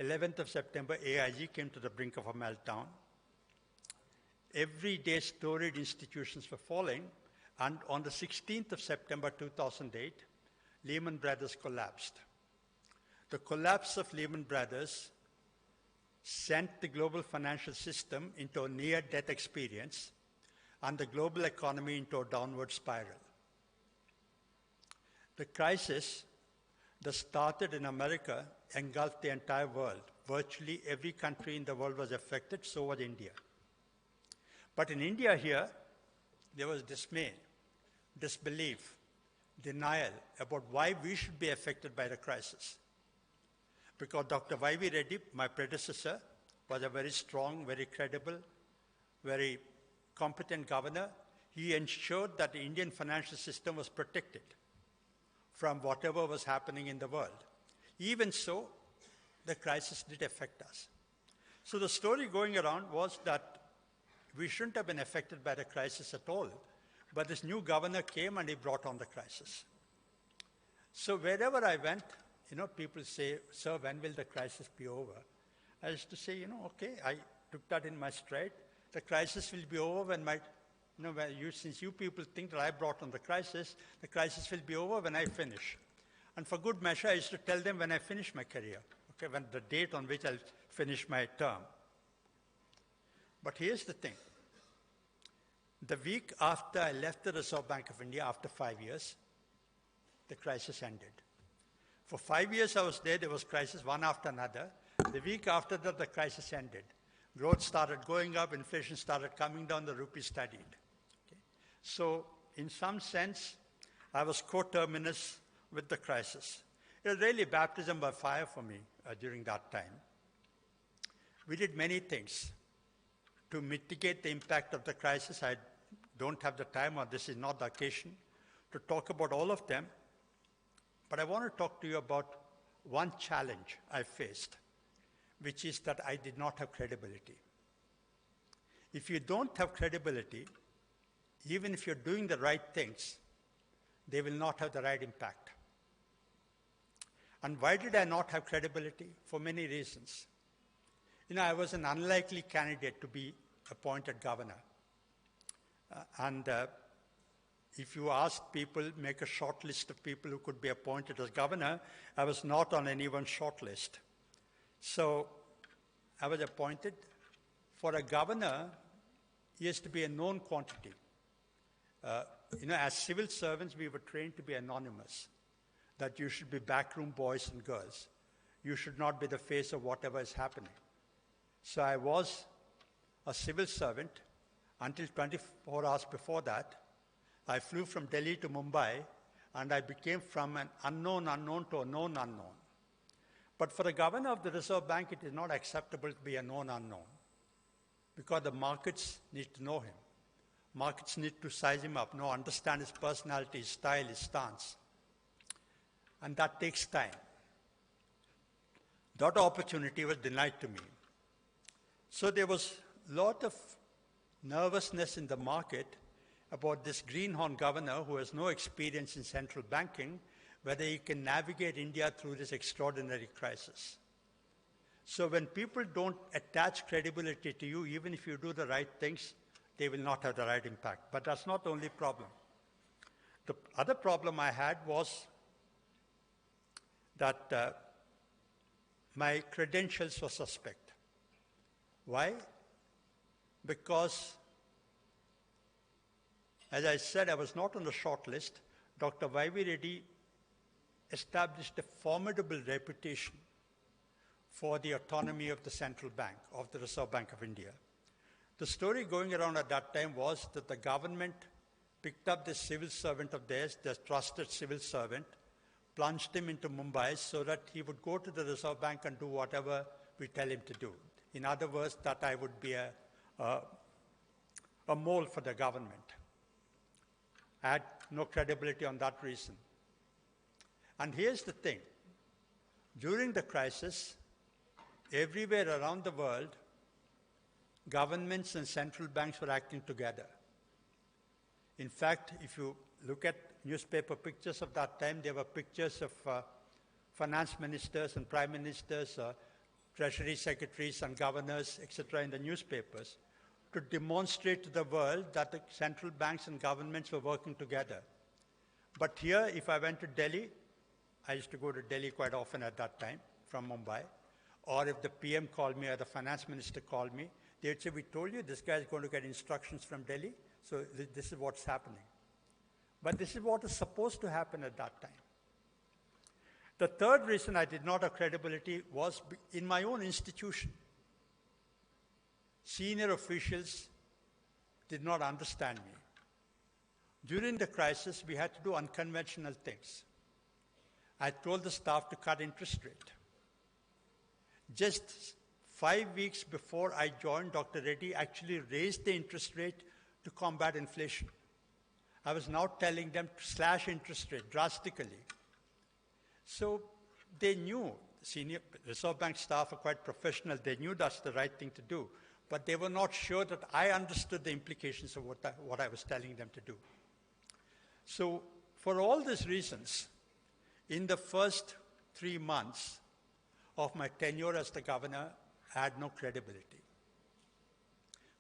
11th of September, AIG came to the brink of a meltdown. Every day, storied institutions were falling. And on the 16th of September 2008, Lehman Brothers collapsed. The collapse of Lehman Brothers sent the global financial system into a near-death experience and the global economy into a downward spiral. The crisis that started in America engulfed the entire world. Virtually every country in the world was affected, so was India. But in India here, there was dismay, disbelief, denial about why we should be affected by the crisis. Because Dr. Y.V. Reddy, my predecessor, was a very strong, very credible, very competent governor. He ensured that the Indian financial system was protected from whatever was happening in the world. Even so, the crisis did affect us. So the story going around was that we shouldn't have been affected by the crisis at all, but this new governor came and he brought on the crisis. So wherever I went, people say, sir, when will the crisis be over? I used to say, okay, I took that in my stride. The crisis will be over when since you people think that I brought on the crisis will be over when I finish. And for good measure, I used to tell them when I finish my career, okay, when the date on which I'll finish my term. But here's the thing. The week after I left the Reserve Bank of India, after 5 years, the crisis ended. For 5 years I was there was crisis one after another. The week after that, the crisis ended. Growth started going up, inflation started coming down, the rupee steadied. Okay? So in some sense, I was coterminous with the crisis. It was really baptism by fire for me during that time. We did many things to mitigate the impact of the crisis. I don't have the time, or this is not the occasion, to talk about all of them. But I want to talk to you about one challenge I faced, which is that I did not have credibility. If you don't have credibility, even if you're doing the right things, they will not have the right impact. And why did I not have credibility? For many reasons. I was an unlikely candidate to be appointed governor. If you asked people, make a short list of people who could be appointed as governor, I was not on anyone's short list. So I was appointed. For a governor, he has to be a known quantity. As civil servants, we were trained to be anonymous, that you should be backroom boys and girls. You should not be the face of whatever is happening. So I was a civil servant until 24 hours before that. I flew from Delhi to Mumbai, and I became from an unknown unknown to a known unknown. But for the governor of the Reserve Bank, it is not acceptable to be a known unknown, because the markets need to know him. Markets need to size him up, understand his personality, his style, his stance. And that takes time. That opportunity was denied to me. So there was a lot of nervousness in the market about this greenhorn governor who has no experience in central banking, whether he can navigate India through this extraordinary crisis. So when people don't attach credibility to you, even if you do the right things, they will not have the right impact. But that's not the only problem. The other problem I had was that my credentials were suspect. Why? Because, as I said, I was not on the short list. Dr. Y.V. Reddy established a formidable reputation for the autonomy of the central bank, of the Reserve Bank of India. The story going around at that time was that the government picked up this civil servant of theirs, their trusted civil servant, plunged him into Mumbai so that he would go to the Reserve Bank and do whatever we tell him to do. In other words, that I would be a mole for the government. I had no credibility on that reason. And here's the thing. During the crisis, everywhere around the world, governments and central banks were acting together. In fact, if you look at newspaper pictures of that time, there were pictures of finance ministers and prime ministers, treasury secretaries and governors, etc., in the newspapers to demonstrate to the world that the central banks and governments were working together. But here, if I went to Delhi, I used to go to Delhi quite often at that time from Mumbai, or if the PM called me or the finance minister called me, they would say, we told you this guy is going to get instructions from Delhi, so this is what's happening. But this is what is supposed to happen at that time. The third reason I did not have credibility was in my own institution. Senior officials did not understand me. During the crisis, we had to do unconventional things. I told the staff to cut interest rate. Just 5 weeks before I joined, Dr. Reddy actually raised the interest rate to combat inflation. I was now telling them to slash interest rate drastically. So they knew, senior Reserve Bank staff are quite professional, they knew that's the right thing to do, but they were not sure that I understood the implications of what I was telling them to do. So for all these reasons, in the first 3 months of my tenure as the governor, I had no credibility.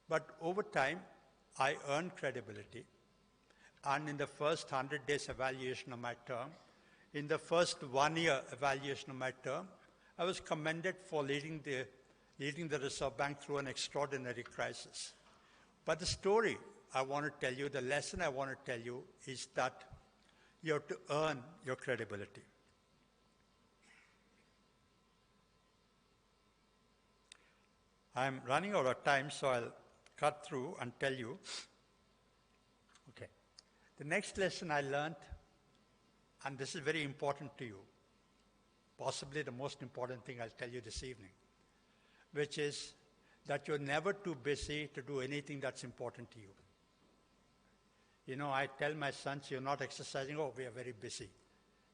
But over time, I earned credibility. And in the first 100 days evaluation of my term, in the first 1 year evaluation of my term, I was commended for leading the Reserve Bank through an extraordinary crisis. But the story I want to tell you, the lesson I want to tell you is that you have to earn your credibility. I'm running out of time, so I'll cut through and tell you. Okay. The next lesson I learned, and this is very important to you, possibly the most important thing I'll tell you this evening, which is that you're never too busy to do anything that's important to you. You know, I tell my sons, you're not exercising, oh, we are very busy.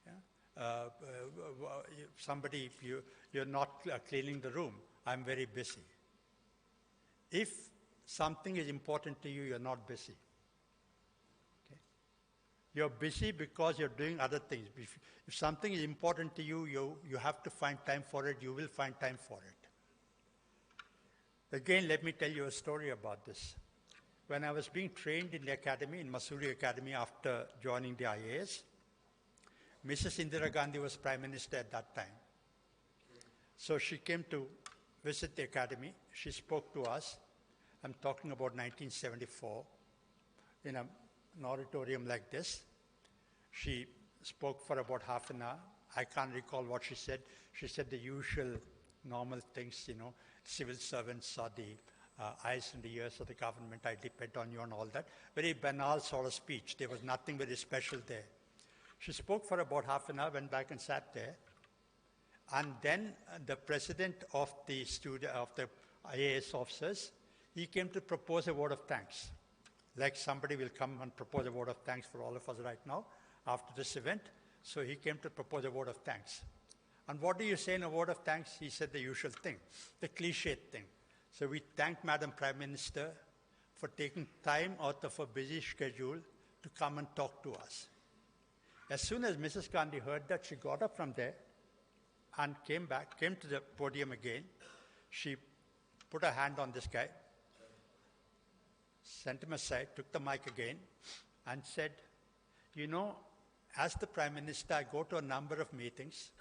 Yeah? You're not cleaning the room, I'm very busy. If something is important to you, you're not busy. Okay? You're busy because you're doing other things. If something is important to you, you have to find time for it, you will find time for it. Again, let me tell you a story about this. When I was being trained in the academy, in Mussoorie Academy after joining the IAS, Mrs. Indira Gandhi was Prime Minister at that time. So she came to visit the academy. She spoke to us. I'm talking about 1974 in an auditorium like this. She spoke for about half an hour. I can't recall what she said. She said the usual normal things, you know, civil servants are the eyes and the ears of the government. I depend on you and all that. Very banal sort of speech. There was nothing very special there. She spoke for about half an hour, went back and sat there. And then the president of the IAS officers, he came to propose a word of thanks. Like somebody will come and propose a word of thanks for all of us right now after this event. So he came to propose a word of thanks. And what do you say in a word of thanks? He said the usual thing, the cliched thing. So we thank Madam Prime Minister for taking time out of her busy schedule to come and talk to us. As soon as Mrs. Gandhi heard that, she got up from there and came to the podium again. She put her hand on this guy, sent him aside, took the mic again, and said, you know, as the Prime Minister, I go to a number of meetings.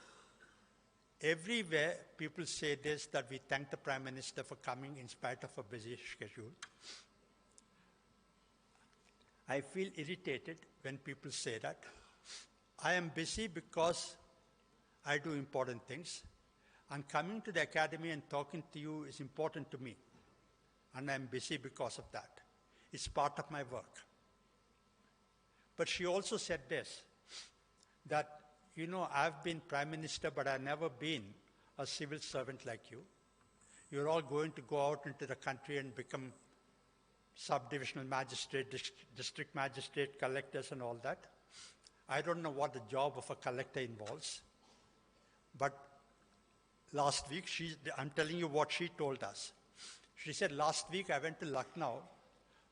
Everywhere people say this, that we thank the Prime Minister for coming in spite of a busy schedule. I feel irritated when people say that. I am busy because I do important things, and coming to the academy and talking to you is important to me, and I'm busy because of that. It's part of my work. But she also said this, that, you know, I've been Prime Minister, but I've never been a civil servant like you. You're all going to go out into the country and become sub-divisional magistrate, district magistrate, collectors and all that. I don't know what the job of a collector involves. But last week, I'm telling you what she told us. She said, last week I went to Lucknow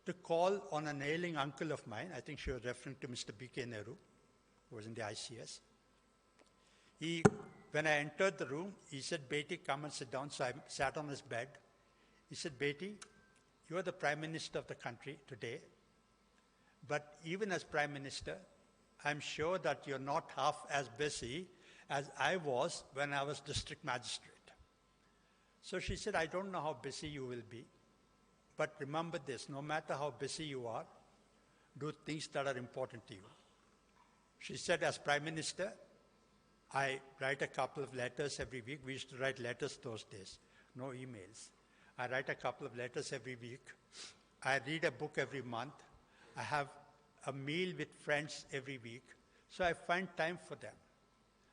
to call on an ailing uncle of mine. I think she was referring to Mr. B.K. Nehru, who was in the ICS. When I entered the room, he said, Beti, come and sit down. So I sat on his bed. He said, Beti, you are the Prime Minister of the country today. But even as Prime Minister, I'm sure that you're not half as busy as I was when I was district magistrate. So she said, I don't know how busy you will be, but remember this, no matter how busy you are, do things that are important to you. She said, as Prime Minister, I write a couple of letters every week. We used to write letters those days, no emails. I write a couple of letters every week. I read a book every month. I have a meal with friends every week. So I find time for them.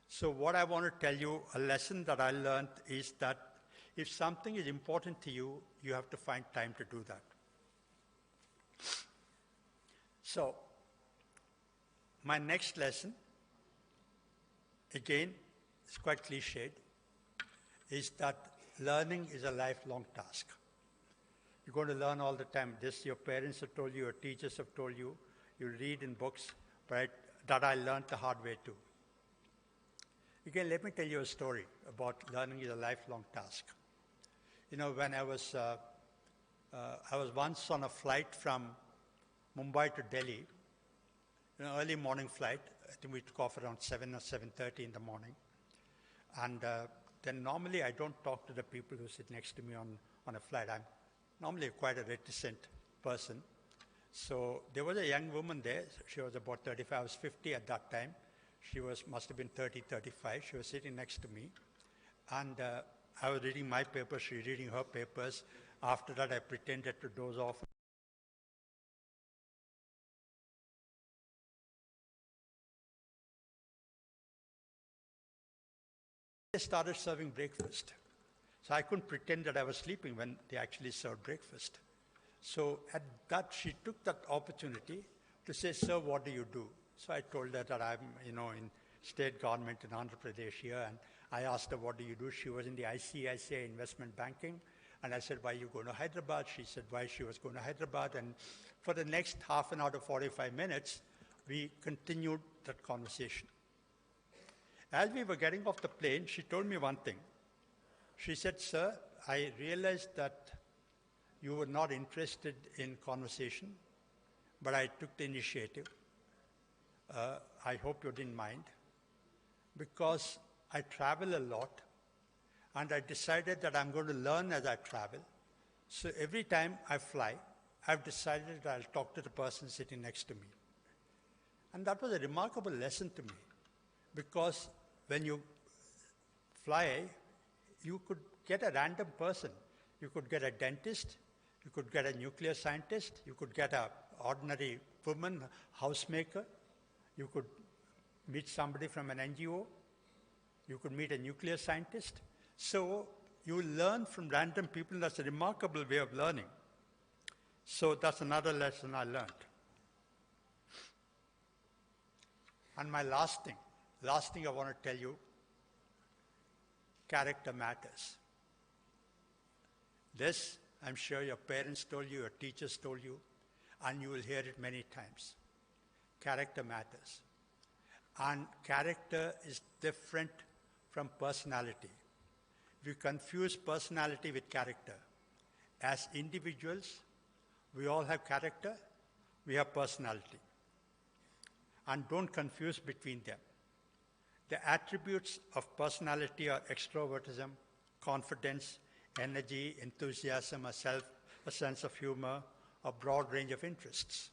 So what I want to tell you, a lesson that I learned is that if something is important to you, you have to find time to do that. So my next lesson, again, it's quite cliched, is that learning is a lifelong task. You're going to learn all the time. This your parents have told you, your teachers have told you, you read in books, but that I learned the hard way too. Again, let me tell you a story about learning is a lifelong task. You know, when I was once on a flight from Mumbai to Delhi, early morning flight. I think we took off around 7 or 7:30 in the morning. And then normally I don't talk to the people who sit next to me on a flight. I'm normally quite a reticent person. So there was a young woman there. She was about 35, I was 50 at that time. She must have been 30, 35. She was sitting next to me. And I was reading my papers, she was reading her papers. After that, I pretended to doze off. they started serving breakfast. So I couldn't pretend that I was sleeping when they actually served breakfast. So at that, she took that opportunity to say, "Sir, what do you do?" So I told her that I'm, in state government in Andhra Pradesh here, and I asked her, "What do you do?" She was in the ICICI investment banking, and I said, "Why are you going to Hyderabad?" She said, why she was going to Hyderabad, and for the next half an hour to 45 minutes, we continued that conversation. As we were getting off the plane, she told me one thing. She said, "Sir, I realized that you were not interested in conversation, but I took the initiative. I hope you didn't mind, because I travel a lot, and I decided that I'm going to learn as I travel. So every time I fly, I've decided that I'll talk to the person sitting next to me." And that was a remarkable lesson to me, because when you fly, you could get a random person. You could get a dentist, you could get a nuclear scientist, you could get an ordinary woman, housemaker, you could meet somebody from an NGO, you could meet a nuclear scientist. So you learn from random people, and that's a remarkable way of learning. So that's another lesson I learned. And my last thing I want to tell you, character matters. This, I'm sure your parents told you, your teachers told you, and you will hear it many times. Character matters. And character is different from personality. If you confuse personality with character, as individuals, we all have character, we have personality. And don't confuse between them. The attributes of personality are extrovertism, confidence, energy, enthusiasm, a sense of humor, a broad range of interests.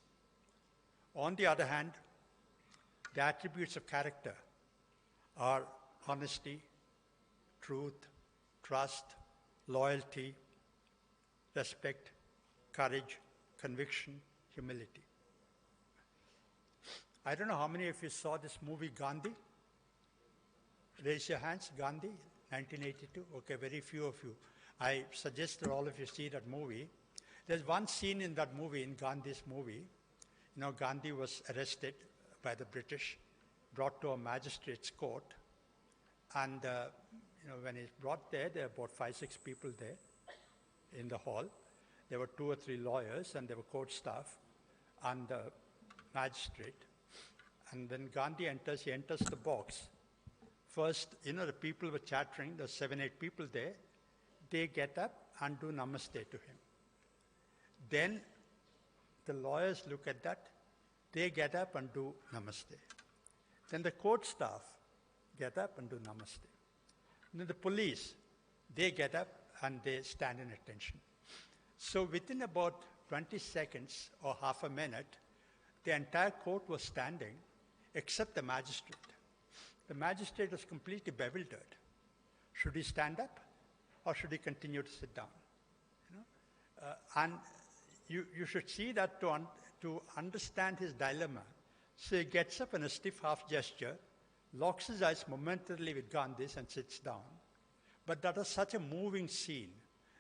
On the other hand, the attributes of character are honesty, truth, trust, loyalty, respect, courage, conviction, humility. I don't know how many of you saw this movie Gandhi? Raise your hands. Gandhi, 1982. Okay, very few of you. I suggest that all of you see that movie. There's one scene in that movie, in Gandhi's movie. Gandhi was arrested by the British, brought to a magistrate's court, and when he's brought there were about 5-6 people there in the hall. There were 2 or 3 lawyers, and there were court staff, and the magistrate. And when Gandhi enters, he enters the box. First, the people were chattering. There's 7-8 people there. They get up and do namaste to him. Then the lawyers look at that. They get up and do namaste. Then the court staff get up and do namaste. And then the police, they get up and they stand in attention. So within about 20 seconds or half a minute, the entire court was standing except the magistrate. The magistrate was completely bewildered. Should he stand up or should he continue to sit down? And you should see that to understand his dilemma. So he gets up in a stiff half gesture, locks his eyes momentarily with Gandhi's and sits down. But that was such a moving scene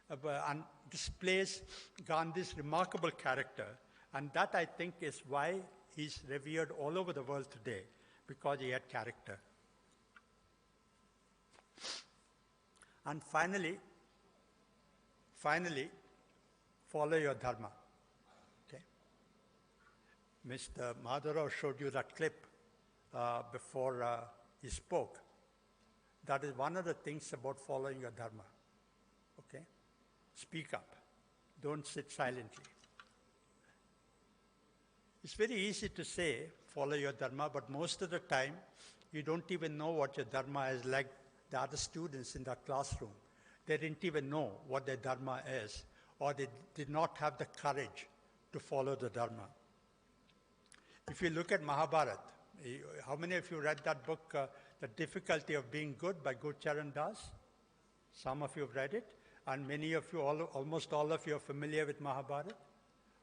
and displays Gandhi's remarkable character. And that, I think, is why he's revered all over the world today, because he had character. And finally, follow your dharma. Okay? Mr. Madhurav showed you that clip before he spoke. That is one of the things about following your dharma. Okay? Speak up. Don't sit silently. It's very easy to say, follow your dharma, but most of the time, you don't even know what your dharma is, like the other students in that classroom. They didn't even know what their dharma is, or they did not have the courage to follow the dharma. If you look at Mahabharata, how many of you read that book, The Difficulty of Being Good by Gurcharan Das? Some of you have read it, and many of you, almost all of you are familiar with Mahabharata.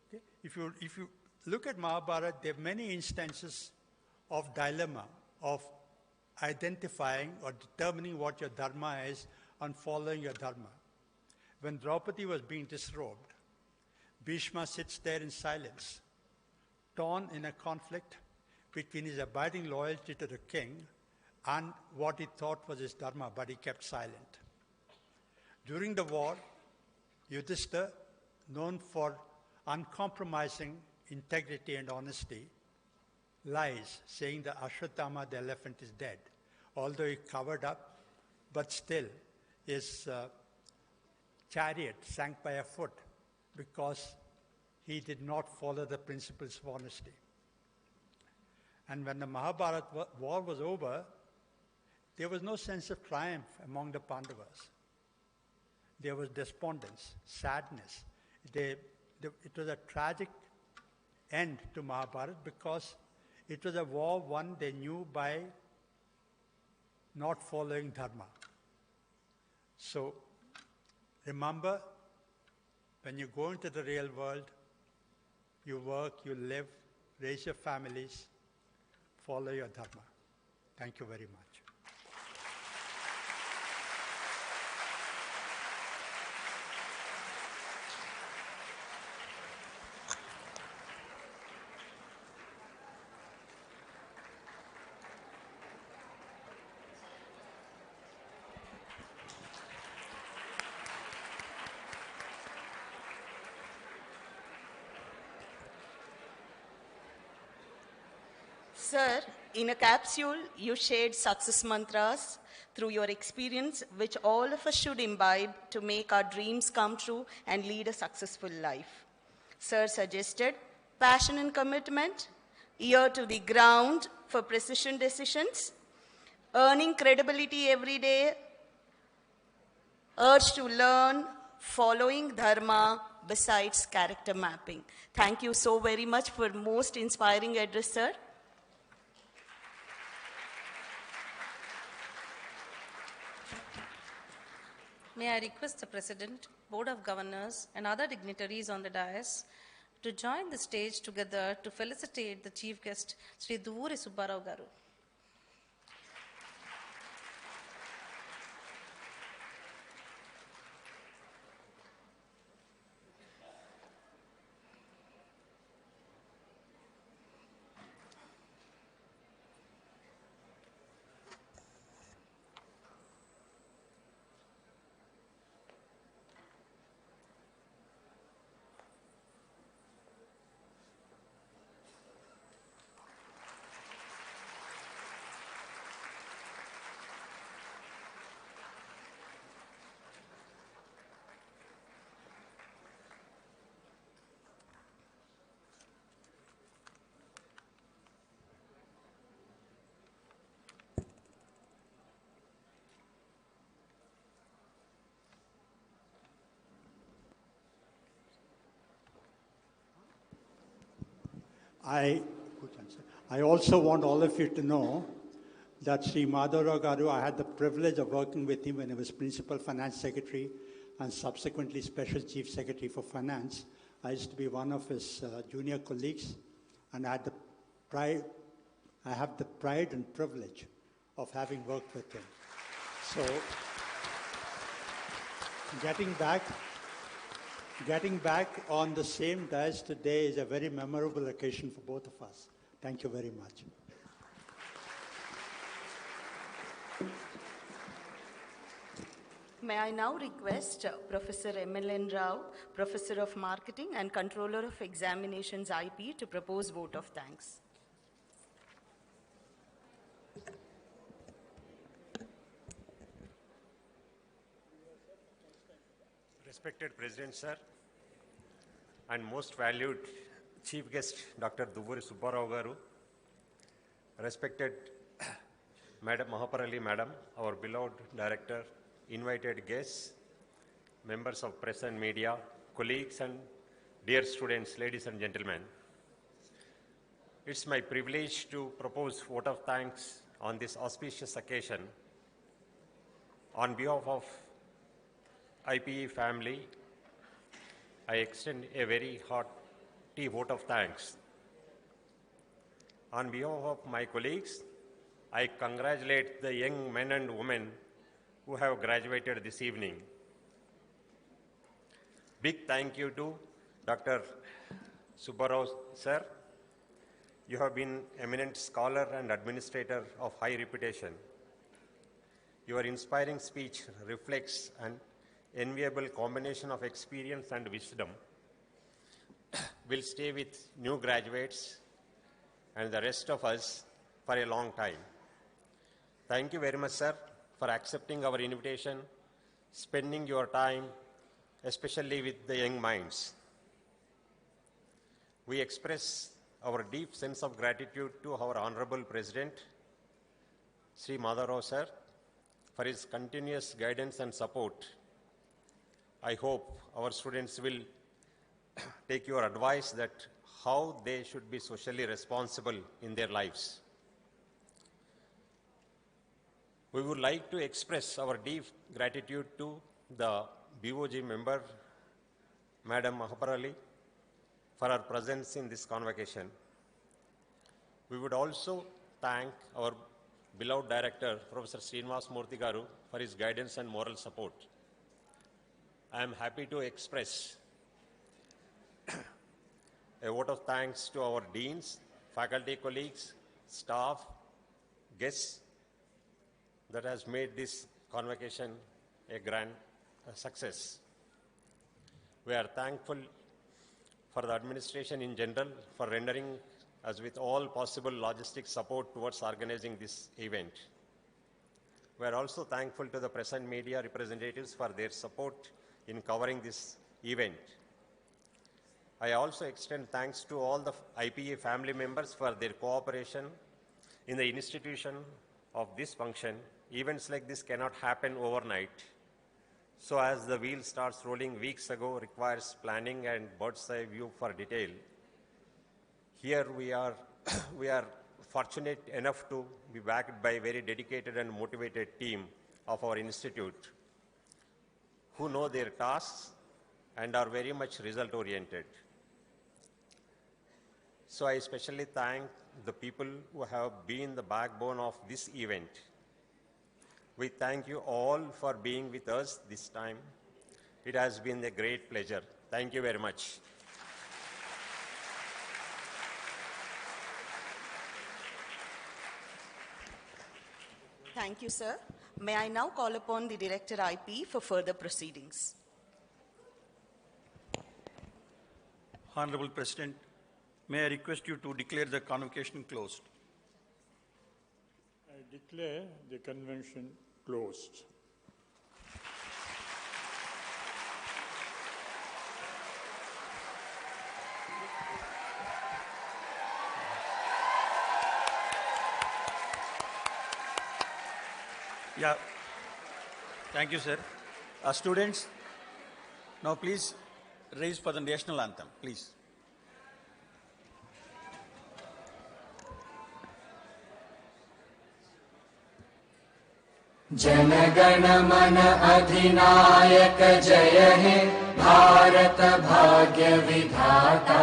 Okay? If you look at Mahabharata, there are many instances of dilemma, of identifying or determining what your dharma is and following your dharma. When Draupadi was being disrobed, Bhishma sits there in silence, torn in a conflict between his abiding loyalty to the king and what he thought was his dharma, but he kept silent. During the war, Yudhishthira, known for uncompromising integrity and honesty, lies, saying that Ashwatthama, the elephant, is dead. Although he covered up, but still his chariot sank by a foot because he did not follow the principles of honesty. And when the Mahabharata war was over, there was no sense of triumph among the Pandavas. There was despondence, sadness. It was a tragic end to Mahabharata because it was a war won, they knew, by not following dharma. So remember, when you go into the real world, you work, you live, raise your families, follow your dharma. Thank you very much. Sir, in a capsule, you shared success mantras through your experience, which all of us should imbibe to make our dreams come true and lead a successful life. Sir suggested passion and commitment, ear to the ground for precision decisions, earning credibility every day, urge to learn, following dharma, besides character mapping. Thank you so very much for most inspiring address, sir. May I request the President, Board of Governors, and other dignitaries on the dais to join the stage together to felicitate the Chief Guest, Sri Duvuri Subbarao Garu. I also want all of you to know that Sri Madhavrao Garu, I had the privilege of working with him when he was Principal Finance Secretary and subsequently Special Chief Secretary for Finance. I used to be one of his junior colleagues, and I have the pride and privilege of having worked with him. So, getting back on the same dais today is a very memorable occasion for both of us. Thank you very much. May I now request Professor M.L.N. Rao, Professor of Marketing and Controller of Examinations IP, to propose vote of thanks. Respected President, sir, and most valued Chief Guest, Dr. Duvuri Subbarao Garu, respected Madam Mahaparali Madam, our beloved Director, invited guests, members of press and media, colleagues and dear students, ladies and gentlemen. It's my privilege to propose vote of thanks on this auspicious occasion. On behalf of IPE family, I extend a very hearty vote of thanks. On behalf of my colleagues, I congratulate the young men and women who have graduated this evening. Big thank you to Dr. Subbarao sir. You have been eminent scholar and administrator of high reputation. Your inspiring speech reflects an enviable combination of experience and wisdom. Will stay with new graduates and the rest of us for a long time. Thank you very much, sir, for accepting our invitation, spending your time, especially with the young minds. We express our deep sense of gratitude to our Honorable President, Sri Madhavrao sir, for his continuous guidance and support. I hope our students will take your advice that how they should be socially responsible in their lives. We would like to express our deep gratitude to the BOG member, Madam Mahaparali, for her presence in this convocation. We would also thank our beloved director, Professor Srinivas Murthy Garu, for his guidance and moral support. I am happy to express a vote of thanks to our deans, faculty colleagues, staff, guests that has made this convocation a grand success. We are thankful for the administration in general for rendering us with all possible logistic support towards organizing this event. We are also thankful to the press and media representatives for their support in covering this event. I also extend thanks to all the IPA family members for their cooperation in the institution of this function. Events like this cannot happen overnight. So as the wheel starts rolling weeks ago requires planning and bird's eye view for detail. Here we are fortunate enough to be backed by a very dedicated and motivated team of our institute who know their tasks and are very much result oriented. So I especially thank the people who have been the backbone of this event. We thank you all for being with us this time. It has been a great pleasure. Thank you very much. Thank you, sir. May I now call upon the Director IP for further proceedings. Honorable President, may I request you to declare the convocation closed? I declare the convention closed. Yeah. Thank you, sir. Students, now please raise for the national anthem, please. जनगण मन अधिनायक जय हे भारत भाग्य विधाता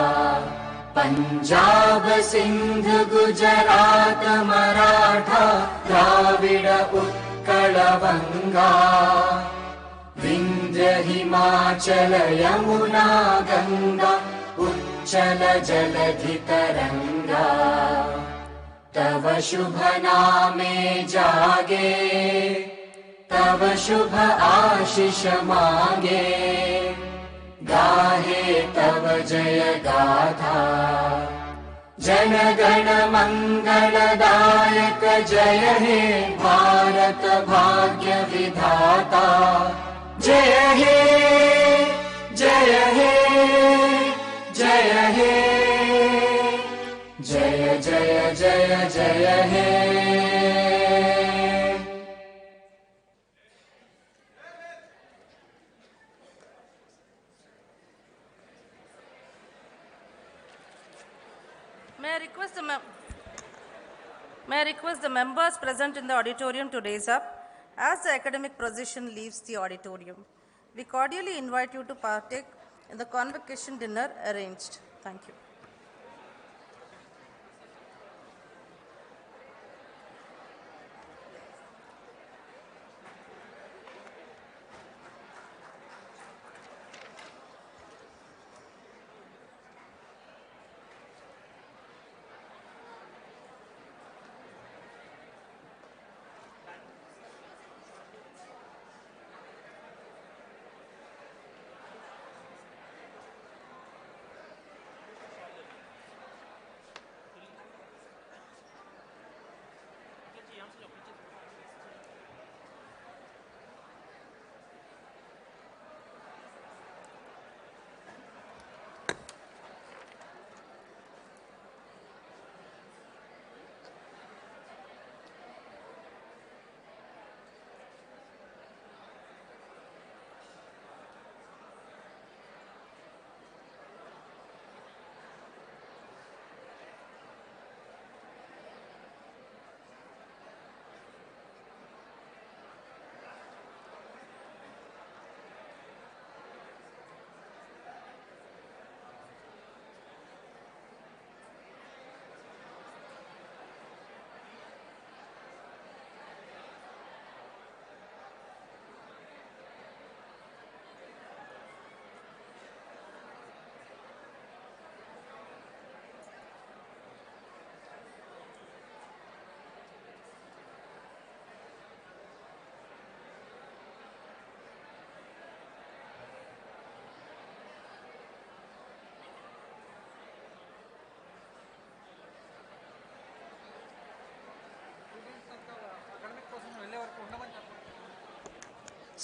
पंजाब सिंध गुजरात मराठा द्राविड उत्कल बंगा विंध्य हिमाचल यमुना गंगा उच्चल जलधि तरंगा तव शुभ नामे जागे तव शुभ आशीष मांगे गाहे तव जय गाथा जन गण मंगलदायक जय हे भारत भाग्य विधाता जय हे जय हे जय हे जय जय जय जय हे May I request the members present in the auditorium to raise up as the academic procession leaves the auditorium. We cordially invite you to partake in the convocation dinner arranged. Thank you.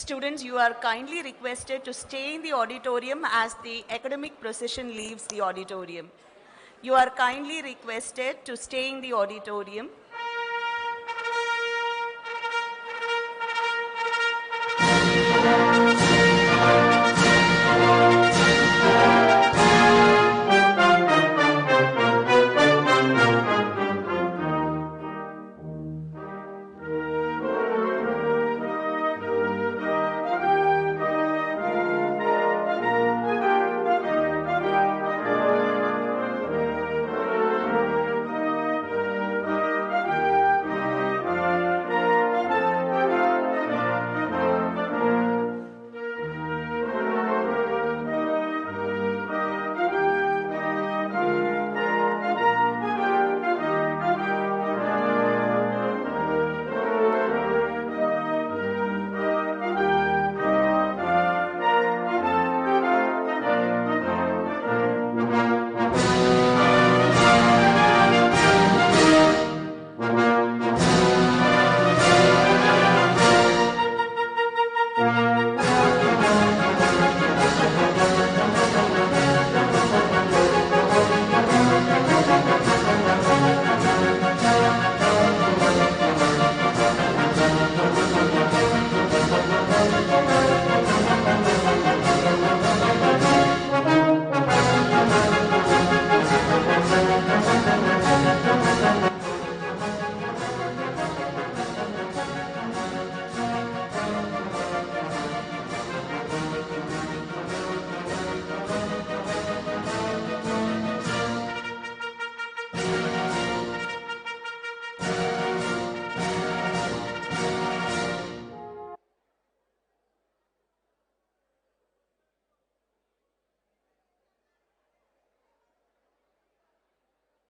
Students, you are kindly requested to stay in the auditorium as the academic procession leaves the auditorium. You are kindly requested to stay in the auditorium